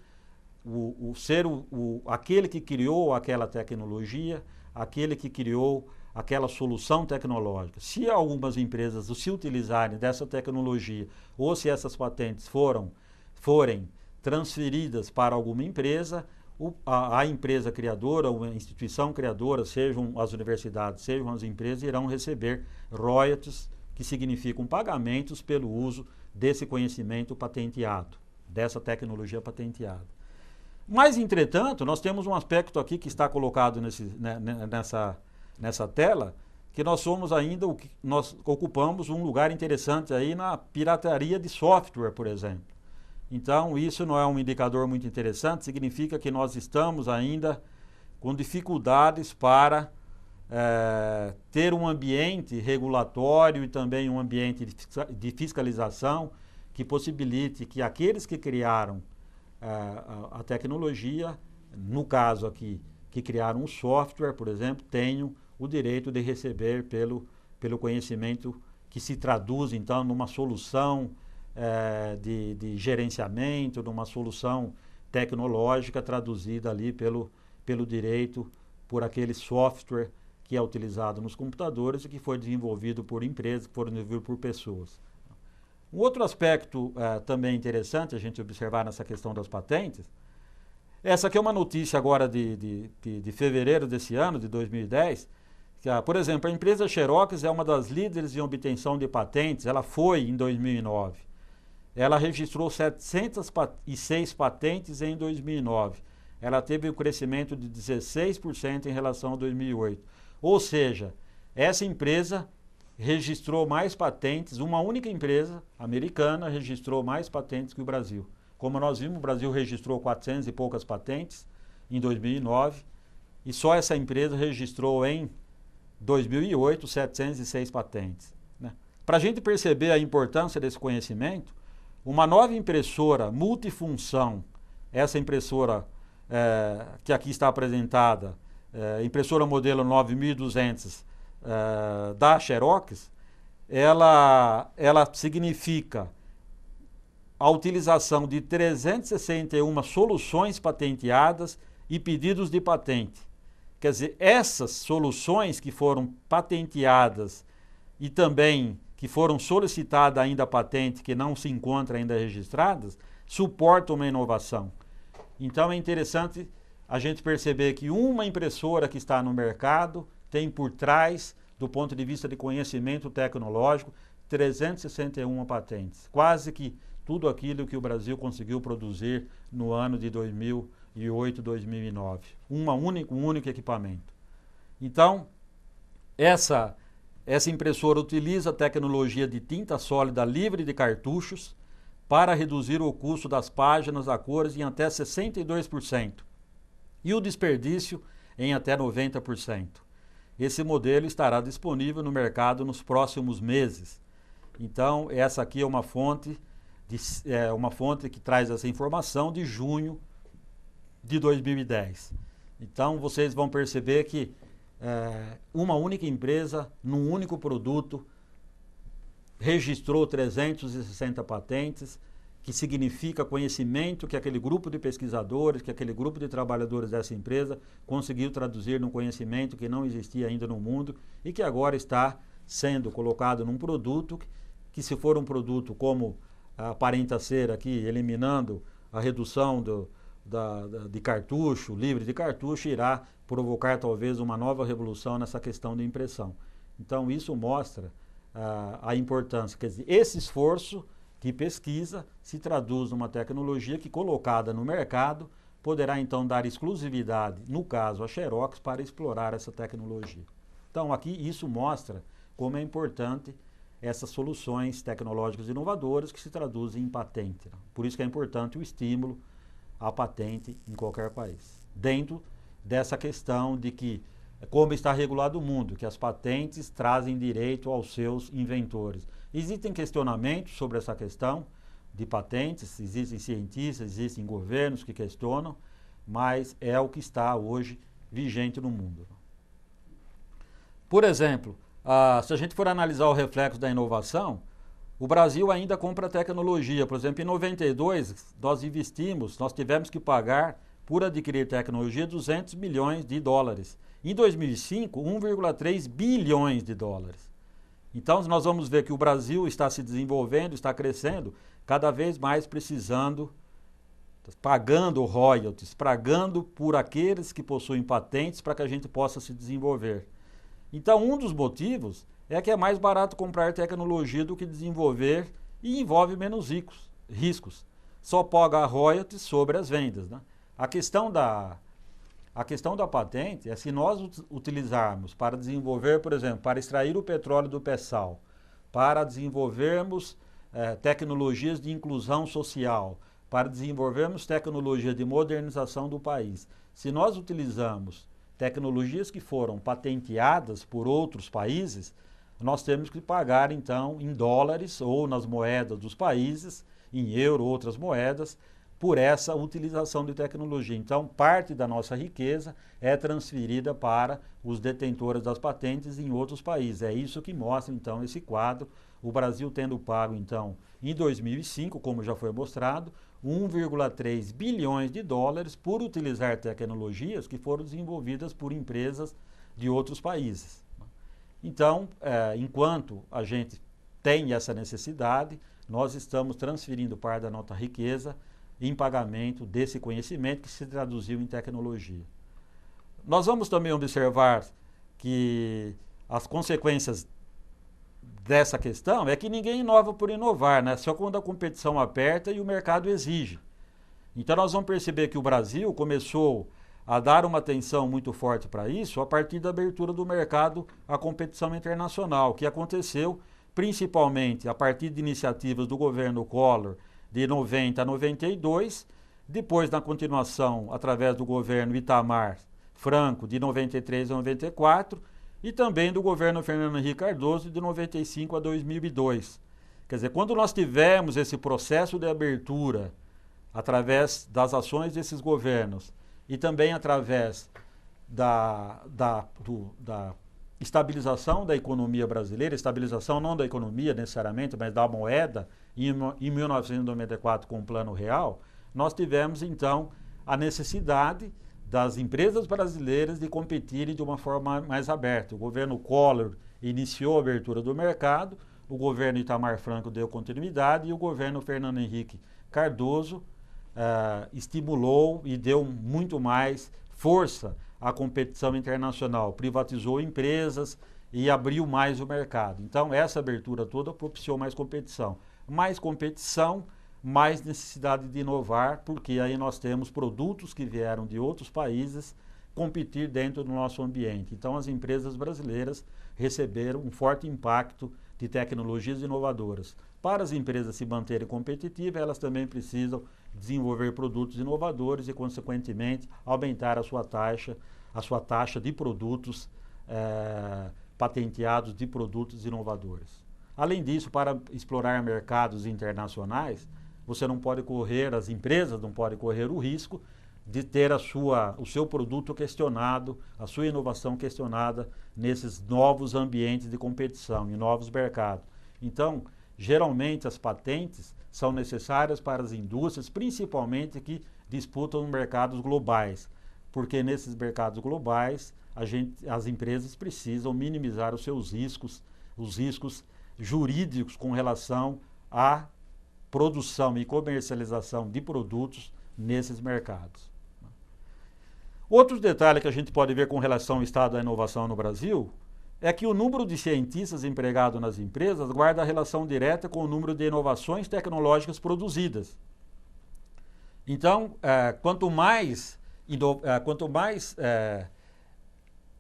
aquele que criou aquela tecnologia, aquele que criou aquela solução tecnológica. Se algumas empresas se utilizarem dessa tecnologia ou se essas patentes forem transferidas para alguma empresa, a empresa criadora, ou a instituição criadora, sejam as universidades, sejam as empresas, irão receber royalties, que significam pagamentos pelo uso desse conhecimento patenteado, dessa tecnologia patenteada. Mas, entretanto, nós temos um aspecto aqui que está colocado nessa tela, que nós ocupamos um lugar interessante aí na pirataria de software, por exemplo. Então, isso não é um indicador muito interessante, significa que nós estamos ainda com dificuldades para ter um ambiente regulatório e também um ambiente de fiscalização que possibilite que aqueles que criaram a tecnologia, no caso aqui, que criaram um software, por exemplo, tenham o direito de receber pelo conhecimento que se traduz, então, numa solução de gerenciamento, numa solução tecnológica traduzida ali pelo direito, por aquele software que é utilizado nos computadores e que foi desenvolvido por empresas, que foram desenvolvidos por pessoas. Um outro aspecto também interessante a gente observar nessa questão das patentes, essa aqui é uma notícia agora de fevereiro desse ano, de 2010, que, por exemplo, a empresa Xerox é uma das líderes em obtenção de patentes, ela foi em 2009. Ela registrou 706 patentes em 2009. Ela teve um crescimento de 16% em relação a 2008. Ou seja, essa empresa registrou mais patentes, uma única empresa americana registrou mais patentes que o Brasil. Como nós vimos, o Brasil registrou 400 e poucas patentes em 2009 e só essa empresa registrou em 2008 706 patentes. Né? Para a gente perceber a importância desse conhecimento, uma nova impressora multifunção, essa impressora que aqui está apresentada, impressora modelo 9200 da Xerox, ela significa a utilização de 361 soluções patenteadas e pedidos de patente. Quer dizer, essas soluções que foram patenteadas e também que foram solicitadas ainda a patente, que não se encontram ainda registradas, suportam uma inovação. Então é interessante a gente perceber que uma impressora que está no mercado tem por trás, do ponto de vista de conhecimento tecnológico, 361 patentes. Quase que tudo aquilo que o Brasil conseguiu produzir no ano de 2008, 2009. Um único equipamento. Então, essa impressora utiliza a tecnologia de tinta sólida livre de cartuchos para reduzir o custo das páginas a cores em até 62% e o desperdício em até 90%. Esse modelo estará disponível no mercado nos próximos meses. Então, essa aqui é uma fonte que traz essa informação de junho de 2010. Então, vocês vão perceber que uma única empresa, num único produto, registrou 360 patentes, que significa conhecimento que aquele grupo de pesquisadores, que aquele grupo de trabalhadores dessa empresa conseguiu traduzir num conhecimento que não existia ainda no mundo e que agora está sendo colocado num produto que, se for um produto como aparenta ser aqui, eliminando a redução de cartucho, livre de cartucho, irá provocar talvez uma nova revolução nessa questão de impressão. Então isso mostra a importância, quer dizer, esse esforço de pesquisa se traduz numa tecnologia que, colocada no mercado, poderá então dar exclusividade, no caso a Xerox, para explorar essa tecnologia. Então aqui isso mostra como é importante essas soluções tecnológicas inovadoras que se traduzem em patente. Por isso que é importante o estímulo à patente em qualquer país. Dentro dessa questão de que, como está regulado o mundo, que as patentes trazem direito aos seus inventores. Existem questionamentos sobre essa questão de patentes, existem cientistas, existem governos que questionam, mas é o que está hoje vigente no mundo. Por exemplo, se a gente for analisar o reflexo da inovação, o Brasil ainda compra tecnologia. Por exemplo, em 92, nós tivemos que pagar, por adquirir tecnologia, 200 milhões de dólares. Em 2005, 1,3 bilhões de dólares. Então, nós vamos ver que o Brasil está se desenvolvendo, está crescendo, cada vez mais precisando, pagando royalties, pagando por aqueles que possuem patentes para que a gente possa se desenvolver. Então, um dos motivos é que é mais barato comprar tecnologia do que desenvolver e envolve menos riscos. Só paga royalties sobre as vendas, né? A questão da patente é se nós utilizarmos para desenvolver, por exemplo, para extrair o petróleo do pré-sal, para desenvolvermos tecnologias de inclusão social, para desenvolvermos tecnologia de modernização do país. Se nós utilizamos tecnologias que foram patenteadas por outros países, nós temos que pagar, então, em dólares ou nas moedas dos países, em euro ou outras moedas, por essa utilização de tecnologia. Então, parte da nossa riqueza é transferida para os detentores das patentes em outros países. É isso que mostra, então, esse quadro. O Brasil tendo pago, então, em 2005, como já foi mostrado, 1,3 bilhões de dólares por utilizar tecnologias que foram desenvolvidas por empresas de outros países. Então, enquanto a gente tem essa necessidade, nós estamos transferindo parte da nossa riqueza em pagamento desse conhecimento que se traduziu em tecnologia. Nós vamos também observar que as consequências dessa questão é que ninguém inova por inovar, né? Só quando a competição aperta e o mercado exige. Então nós vamos perceber que o Brasil começou a dar uma atenção muito forte para isso a partir da abertura do mercado à competição internacional, que aconteceu principalmente a partir de iniciativas do governo Collor de 90 a 92, depois na continuação através do governo Itamar Franco de 93 a 94 e também do governo Fernando Henrique Cardoso de 95 a 2002. Quer dizer, quando nós tivermos esse processo de abertura, através das ações desses governos e também através da estabilização da economia brasileira, estabilização não da economia necessariamente, mas da moeda, em 1994 com o Plano Real, nós tivemos então a necessidade das empresas brasileiras de competirem de uma forma mais aberta. O governo Collor iniciou a abertura do mercado, o governo Itamar Franco deu continuidade e o governo Fernando Henrique Cardoso estimulou e deu muito mais força à competição internacional, privatizou empresas e abriu mais o mercado. Então, essa abertura toda propiciou mais competição. Mais competição, mais necessidade de inovar, porque aí nós temos produtos que vieram de outros países competir dentro do nosso ambiente. Então, as empresas brasileiras receberam um forte impacto de tecnologias inovadoras. Para as empresas se manterem competitivas, elas também precisam desenvolver produtos inovadores e, consequentemente, aumentar a sua taxa de produtos patenteados, de produtos inovadores. Além disso, para explorar mercados internacionais, você não pode correr, as empresas não podem correr o risco de ter o seu produto questionado, a sua inovação questionada nesses novos ambientes de competição, em novos mercados. Então, geralmente as patentes são necessárias para as indústrias, principalmente que disputam mercados globais, porque nesses mercados globais as empresas precisam minimizar os seus riscos, os riscos jurídicos com relação à produção e comercialização de produtos nesses mercados. Outro detalhe que a gente pode ver com relação ao estado da inovação no Brasil é que o número de cientistas empregados nas empresas guarda relação direta com o número de inovações tecnológicas produzidas. Então, quanto mais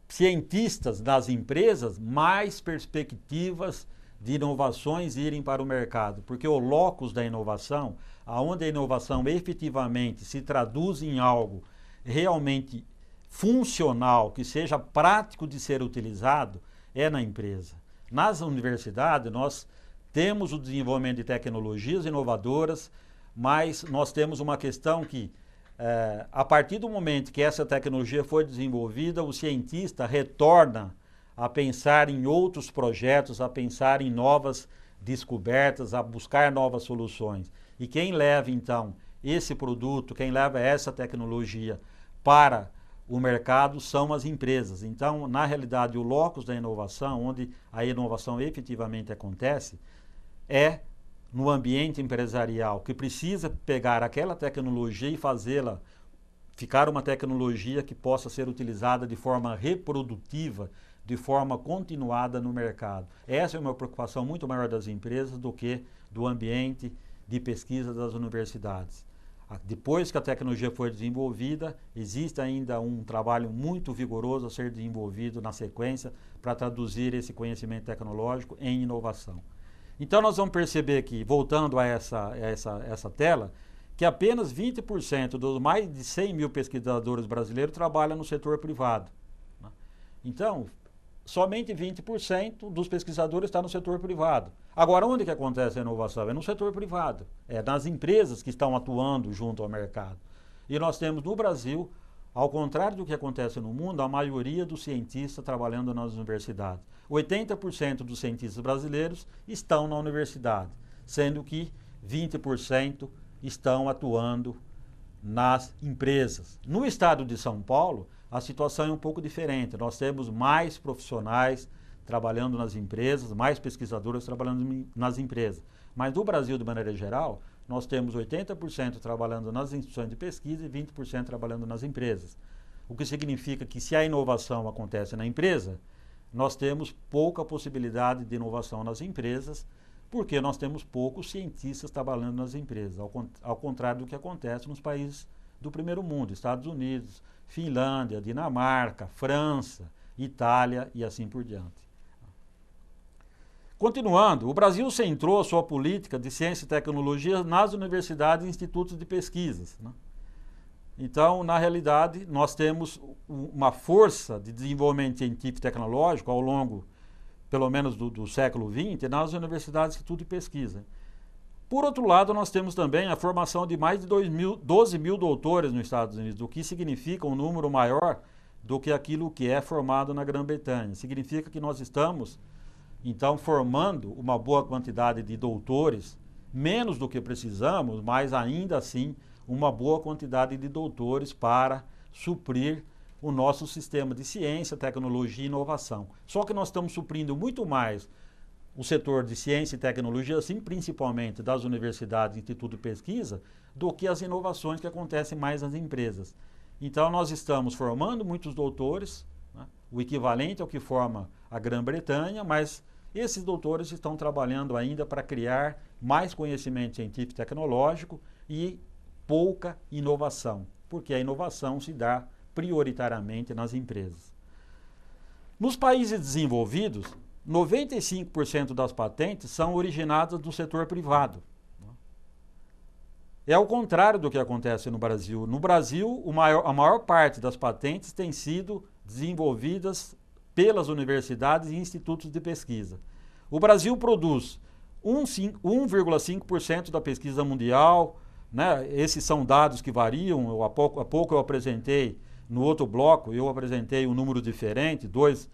cientistas das empresas, mais perspectivas de inovações irem para o mercado, porque o locus da inovação, aonde a inovação efetivamente se traduz em algo realmente funcional, que seja prático de ser utilizado, é na empresa. Nas universidades, nós temos o desenvolvimento de tecnologias inovadoras, mas nós temos uma questão que, a partir do momento que essa tecnologia foi desenvolvida, o cientista retorna a pensar em outros projetos, a pensar em novas descobertas, a buscar novas soluções. E quem leva, então, esse produto, quem leva essa tecnologia para o mercado são as empresas. Então, na realidade, o locus da inovação, onde a inovação efetivamente acontece, é no ambiente empresarial, que precisa pegar aquela tecnologia e fazê-la ficar uma tecnologia que possa ser utilizada de forma reprodutiva, de forma continuada no mercado. Essa é uma preocupação muito maior das empresas do que do ambiente de pesquisa das universidades. Depois que a tecnologia foi desenvolvida, existe ainda um trabalho muito vigoroso a ser desenvolvido na sequência para traduzir esse conhecimento tecnológico em inovação. Então nós vamos perceber que, voltando a essa tela, que apenas 20% dos mais de 100 mil pesquisadores brasileiros trabalham no setor privado. Então, somente 20% dos pesquisadores estão no setor privado. Agora, onde que acontece a inovação? É no setor privado, é nas empresas que estão atuando junto ao mercado. E nós temos no Brasil, ao contrário do que acontece no mundo, a maioria dos cientistas trabalhando nas universidades. 80% dos cientistas brasileiros estão na universidade, sendo que 20% estão atuando nas empresas. No estado de São Paulo, a situação é um pouco diferente. Nós temos mais profissionais trabalhando nas empresas, mais pesquisadores trabalhando nas empresas. Mas no Brasil, de maneira geral, nós temos 80% trabalhando nas instituições de pesquisa e 20% trabalhando nas empresas. O que significa que se a inovação acontece na empresa, nós temos pouca possibilidade de inovação nas empresas, porque nós temos poucos cientistas trabalhando nas empresas, ao contrário do que acontece nos países do primeiro mundo, Estados Unidos, Finlândia, Dinamarca, França, Itália e assim por diante. Continuando, o Brasil centrou a sua política de ciência e tecnologia nas universidades e institutos de pesquisas, né? Então, na realidade, nós temos uma força de desenvolvimento científico e tecnológico ao longo, pelo menos do século XX, nas universidades de estudo e pesquisa. Por outro lado, nós temos também a formação de mais de 12 mil doutores nos Estados Unidos, o que significa um número maior do que aquilo que é formado na Grã-Bretanha. Significa que nós estamos, então, formando uma boa quantidade de doutores, menos do que precisamos, mas ainda assim uma boa quantidade de doutores para suprir o nosso sistema de ciência, tecnologia e inovação. Só que nós estamos suprindo muito mais o setor de ciência e tecnologia, assim, principalmente das universidades, instituto de pesquisa, do que as inovações que acontecem mais nas empresas. Então, nós estamos formando muitos doutores, né, o equivalente ao que forma a Grã-Bretanha, mas esses doutores estão trabalhando ainda para criar mais conhecimento científico e tecnológico e pouca inovação, porque a inovação se dá prioritariamente nas empresas. Nos países desenvolvidos, 95% das patentes são originadas do setor privado. É o contrário do que acontece no Brasil. No Brasil, a maior parte das patentes tem sido desenvolvidas pelas universidades e institutos de pesquisa. O Brasil produz 1,5% da pesquisa mundial, né? Esses são dados que variam. Há pouco eu apresentei, no outro bloco, eu apresentei um número diferente, 2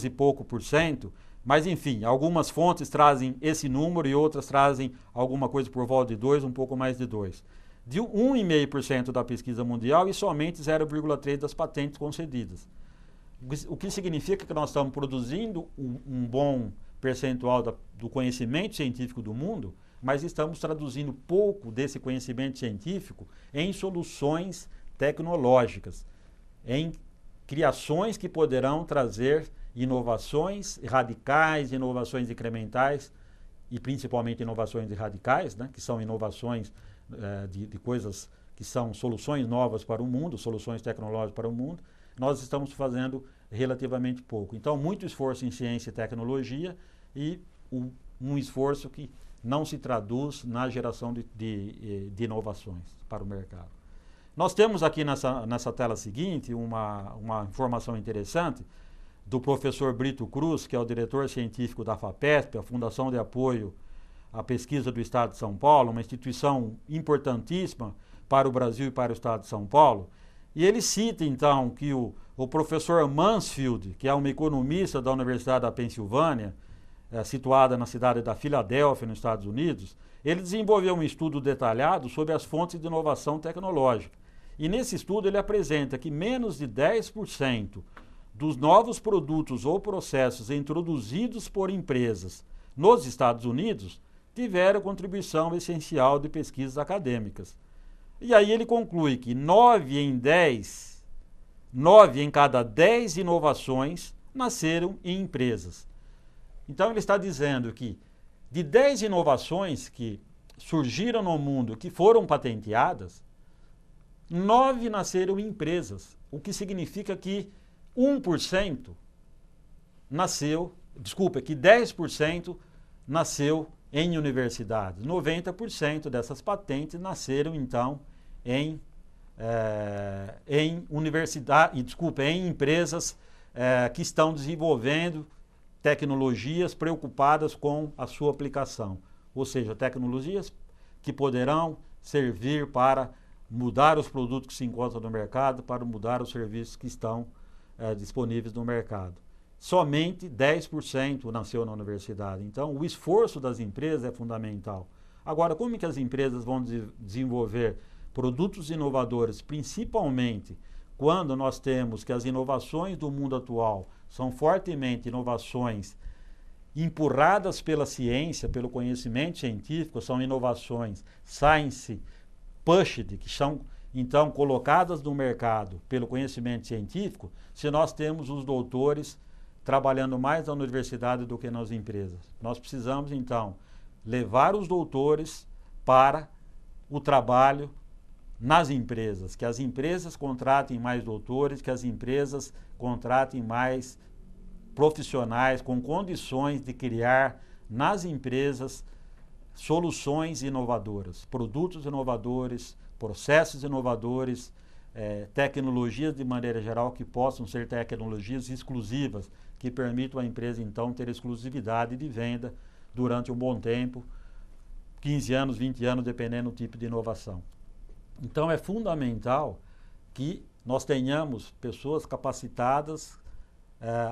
e pouco por cento, mas enfim, algumas fontes trazem esse número e outras trazem alguma coisa por volta de 2, um pouco mais de 2. De 1,5% da pesquisa mundial e somente 0,3% das patentes concedidas. O que significa que nós estamos produzindo um bom percentual do conhecimento científico do mundo, mas estamos traduzindo pouco desse conhecimento científico em soluções tecnológicas, em criações que poderão trazer inovações radicais, inovações incrementais e principalmente inovações radicais, né, que são inovações de coisas que são soluções novas para o mundo, soluções tecnológicas para o mundo. Nós estamos fazendo relativamente pouco. Então, muito esforço em ciência e tecnologia e um esforço que não se traduz na geração de inovações para o mercado. Nós temos aqui nessa tela seguinte uma informação interessante do professor Brito Cruz, que é o diretor científico da FAPESP, a Fundação de Apoio à Pesquisa do Estado de São Paulo, uma instituição importantíssima para o Brasil e para o Estado de São Paulo. E ele cita, então, que o professor Mansfield, que é um economista da Universidade da Pensilvânia, situada na cidade da Filadélfia, nos Estados Unidos, ele desenvolveu um estudo detalhado sobre as fontes de inovação tecnológica. E nesse estudo ele apresenta que menos de 10% dos novos produtos ou processos introduzidos por empresas nos Estados Unidos tiveram contribuição essencial de pesquisas acadêmicas. E aí ele conclui que 9 em cada 10 inovações nasceram em empresas. Então ele está dizendo que de 10 inovações que surgiram no mundo, que foram patenteadas, 9 nasceram em empresas, o que significa que 1% que 10% nasceu em universidades. 90% dessas patentes nasceram, então, em empresas que estão desenvolvendo tecnologias preocupadas com a sua aplicação. Ou seja, tecnologias que poderão servir para mudar os produtos que se encontram no mercado, para mudar os serviços que estão disponíveis no mercado. Somente 10% nasceu na universidade. Então, o esforço das empresas é fundamental. Agora, como é que as empresas vão desenvolver produtos inovadores, principalmente quando nós temos que as inovações do mundo atual são fortemente inovações empurradas pela ciência, pelo conhecimento científico, são inovações science pushed, que são então colocadas no mercado pelo conhecimento científico, se nós temos os doutores trabalhando mais na universidade do que nas empresas. Nós precisamos então levar os doutores para o trabalho nas empresas, que as empresas contratem mais doutores, que as empresas contratem mais profissionais com condições de criar nas empresas soluções inovadoras, produtos inovadores, processos inovadores, tecnologias de maneira geral que possam ser tecnologias exclusivas, que permitam à empresa então ter exclusividade de venda durante um bom tempo, 15 anos, 20 anos, dependendo do tipo de inovação. Então é fundamental que nós tenhamos pessoas capacitadas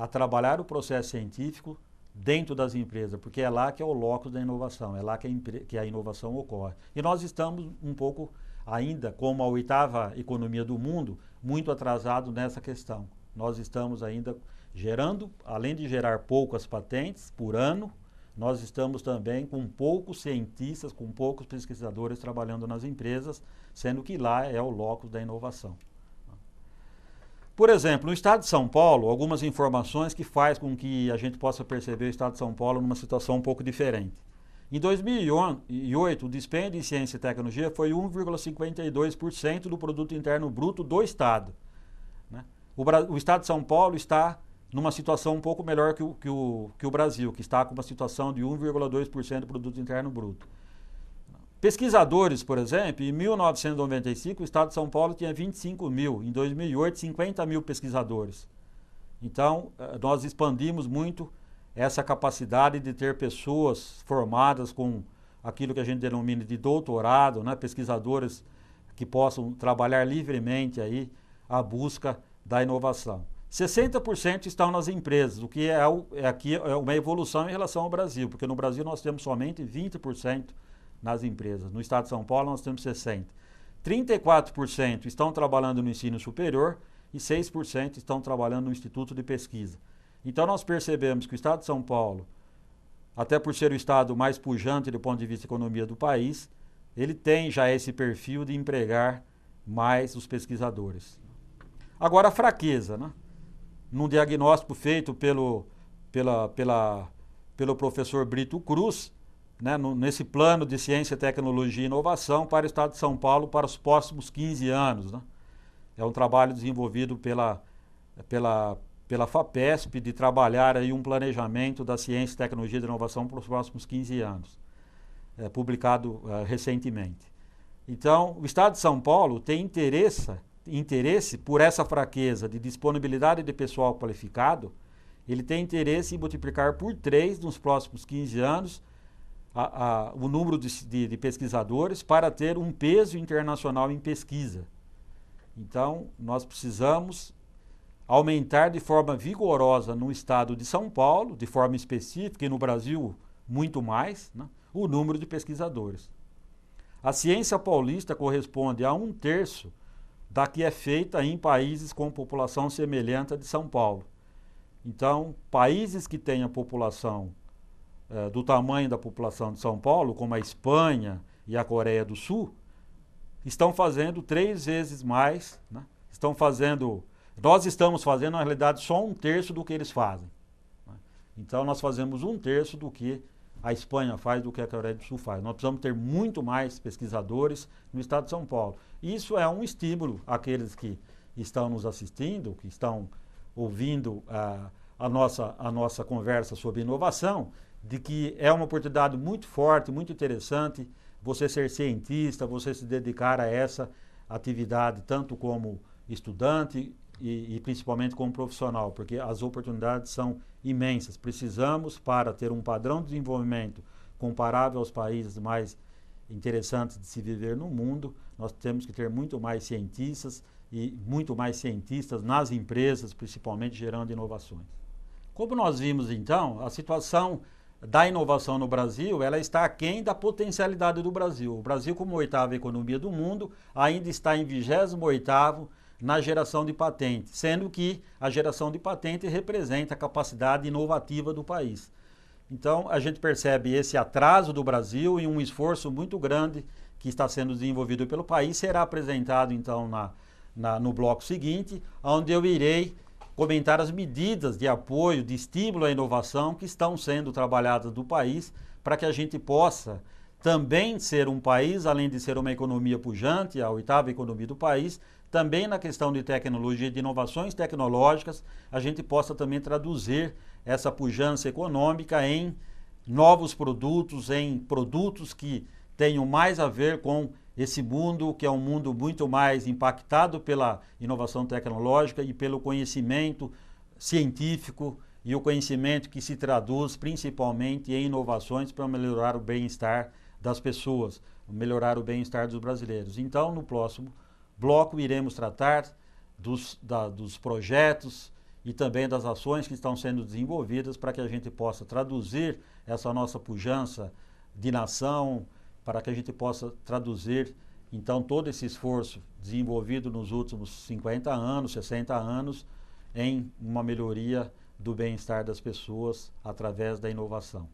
a trabalhar o processo científico dentro das empresas, porque é lá que é o locus da inovação, é lá que a inovação ocorre. E nós estamos um pouco ainda, como a 8ª economia do mundo, muito atrasado nessa questão. Nós estamos ainda gerando, além de gerar poucas patentes por ano, nós estamos também com poucos cientistas, com poucos pesquisadores trabalhando nas empresas, sendo que lá é o locus da inovação. Por exemplo, no estado de São Paulo, algumas informações que faz com que a gente possa perceber o estado de São Paulo numa situação um pouco diferente. Em 2008, o dispêndio em ciência e tecnologia foi 1,52% do produto interno bruto do estado. Né? O estado de São Paulo está numa situação um pouco melhor que o Brasil, que está com uma situação de 1,2% do produto interno bruto. Pesquisadores, por exemplo, em 1995 o estado de São Paulo tinha 25 mil, em 2008 50 mil pesquisadores. Então, nós expandimos muito essa capacidade de ter pessoas formadas com aquilo que a gente denomina de doutorado, né? Pesquisadores que possam trabalhar livremente aí a busca da inovação. 60% estão nas empresas, o que aqui é uma evolução em relação ao Brasil, porque no Brasil nós temos somente 20% nas empresas. No estado de São Paulo nós temos 60%. 34% estão trabalhando no ensino superior e 6% estão trabalhando no Instituto de Pesquisa. Então nós percebemos que o estado de São Paulo, até por ser o estado mais pujante do ponto de vista da economia do país, ele tem já esse perfil de empregar mais os pesquisadores. Agora a fraqueza, né? Num diagnóstico feito pelo professor Brito Cruz, né, nesse plano de ciência, tecnologia e inovação para o estado de São Paulo para os próximos 15 anos. Né? É um trabalho desenvolvido pela FAPESP de trabalhar aí um planejamento da ciência, tecnologia e inovação para os próximos 15 anos, publicado recentemente. Então, o estado de São Paulo tem interesse por essa fraqueza de disponibilidade de pessoal qualificado, ele tem interesse em multiplicar por 3 nos próximos 15 anos o número de pesquisadores para ter um peso internacional em pesquisa. Então, nós precisamos aumentar de forma vigorosa no estado de São Paulo, de forma específica, e no Brasil muito mais, né, o número de pesquisadores. A ciência paulista corresponde a 1/3 da que é feita em países com população semelhante à de São Paulo. Então, países que têm a população do tamanho da população de São Paulo, como a Espanha e a Coreia do Sul, estão fazendo 3 vezes mais, né? Nós estamos fazendo, na realidade, só 1/3 do que eles fazem. Né? Então, nós fazemos 1/3 do que a Espanha faz, do que a Coreia do Sul faz. Nós precisamos ter muito mais pesquisadores no estado de São Paulo. Isso é um estímulo àqueles que estão nos assistindo, que estão ouvindo a nossa conversa sobre inovação, de que é uma oportunidade muito forte, muito interessante, você ser cientista, você se dedicar a essa atividade, tanto como estudante e principalmente como profissional, porque as oportunidades são imensas. Precisamos, para ter um padrão de desenvolvimento comparável aos países mais interessantes de se viver no mundo, nós temos que ter muito mais cientistas e muito mais cientistas nas empresas, principalmente gerando inovações. Como nós vimos então, a situação da inovação no Brasil, ela está aquém da potencialidade do Brasil. O Brasil, como 8ª economia do mundo, ainda está em 28º na geração de patentes, sendo que a geração de patente representa a capacidade inovativa do país. Então, a gente percebe esse atraso do Brasil e um esforço muito grande que está sendo desenvolvido pelo país, será apresentado então no bloco seguinte, onde eu irei comentar as medidas de apoio, de estímulo à inovação que estão sendo trabalhadas do país para que a gente possa também ser um país, além de ser uma economia pujante, a 8ª economia do país, também na questão de tecnologia, de inovações tecnológicas, a gente possa também traduzir essa pujança econômica em novos produtos, em produtos que tenham mais a ver com esse mundo que é um mundo muito mais impactado pela inovação tecnológica e pelo conhecimento científico e o conhecimento que se traduz principalmente em inovações para melhorar o bem-estar das pessoas, melhorar o bem-estar dos brasileiros. Então, no próximo bloco, iremos tratar dos projetos e também das ações que estão sendo desenvolvidas para que a gente possa traduzir essa nossa pujança de nação, para que a gente possa traduzir, então, todo esse esforço desenvolvido nos últimos 50 anos, 60 anos, em uma melhoria do bem-estar das pessoas através da inovação.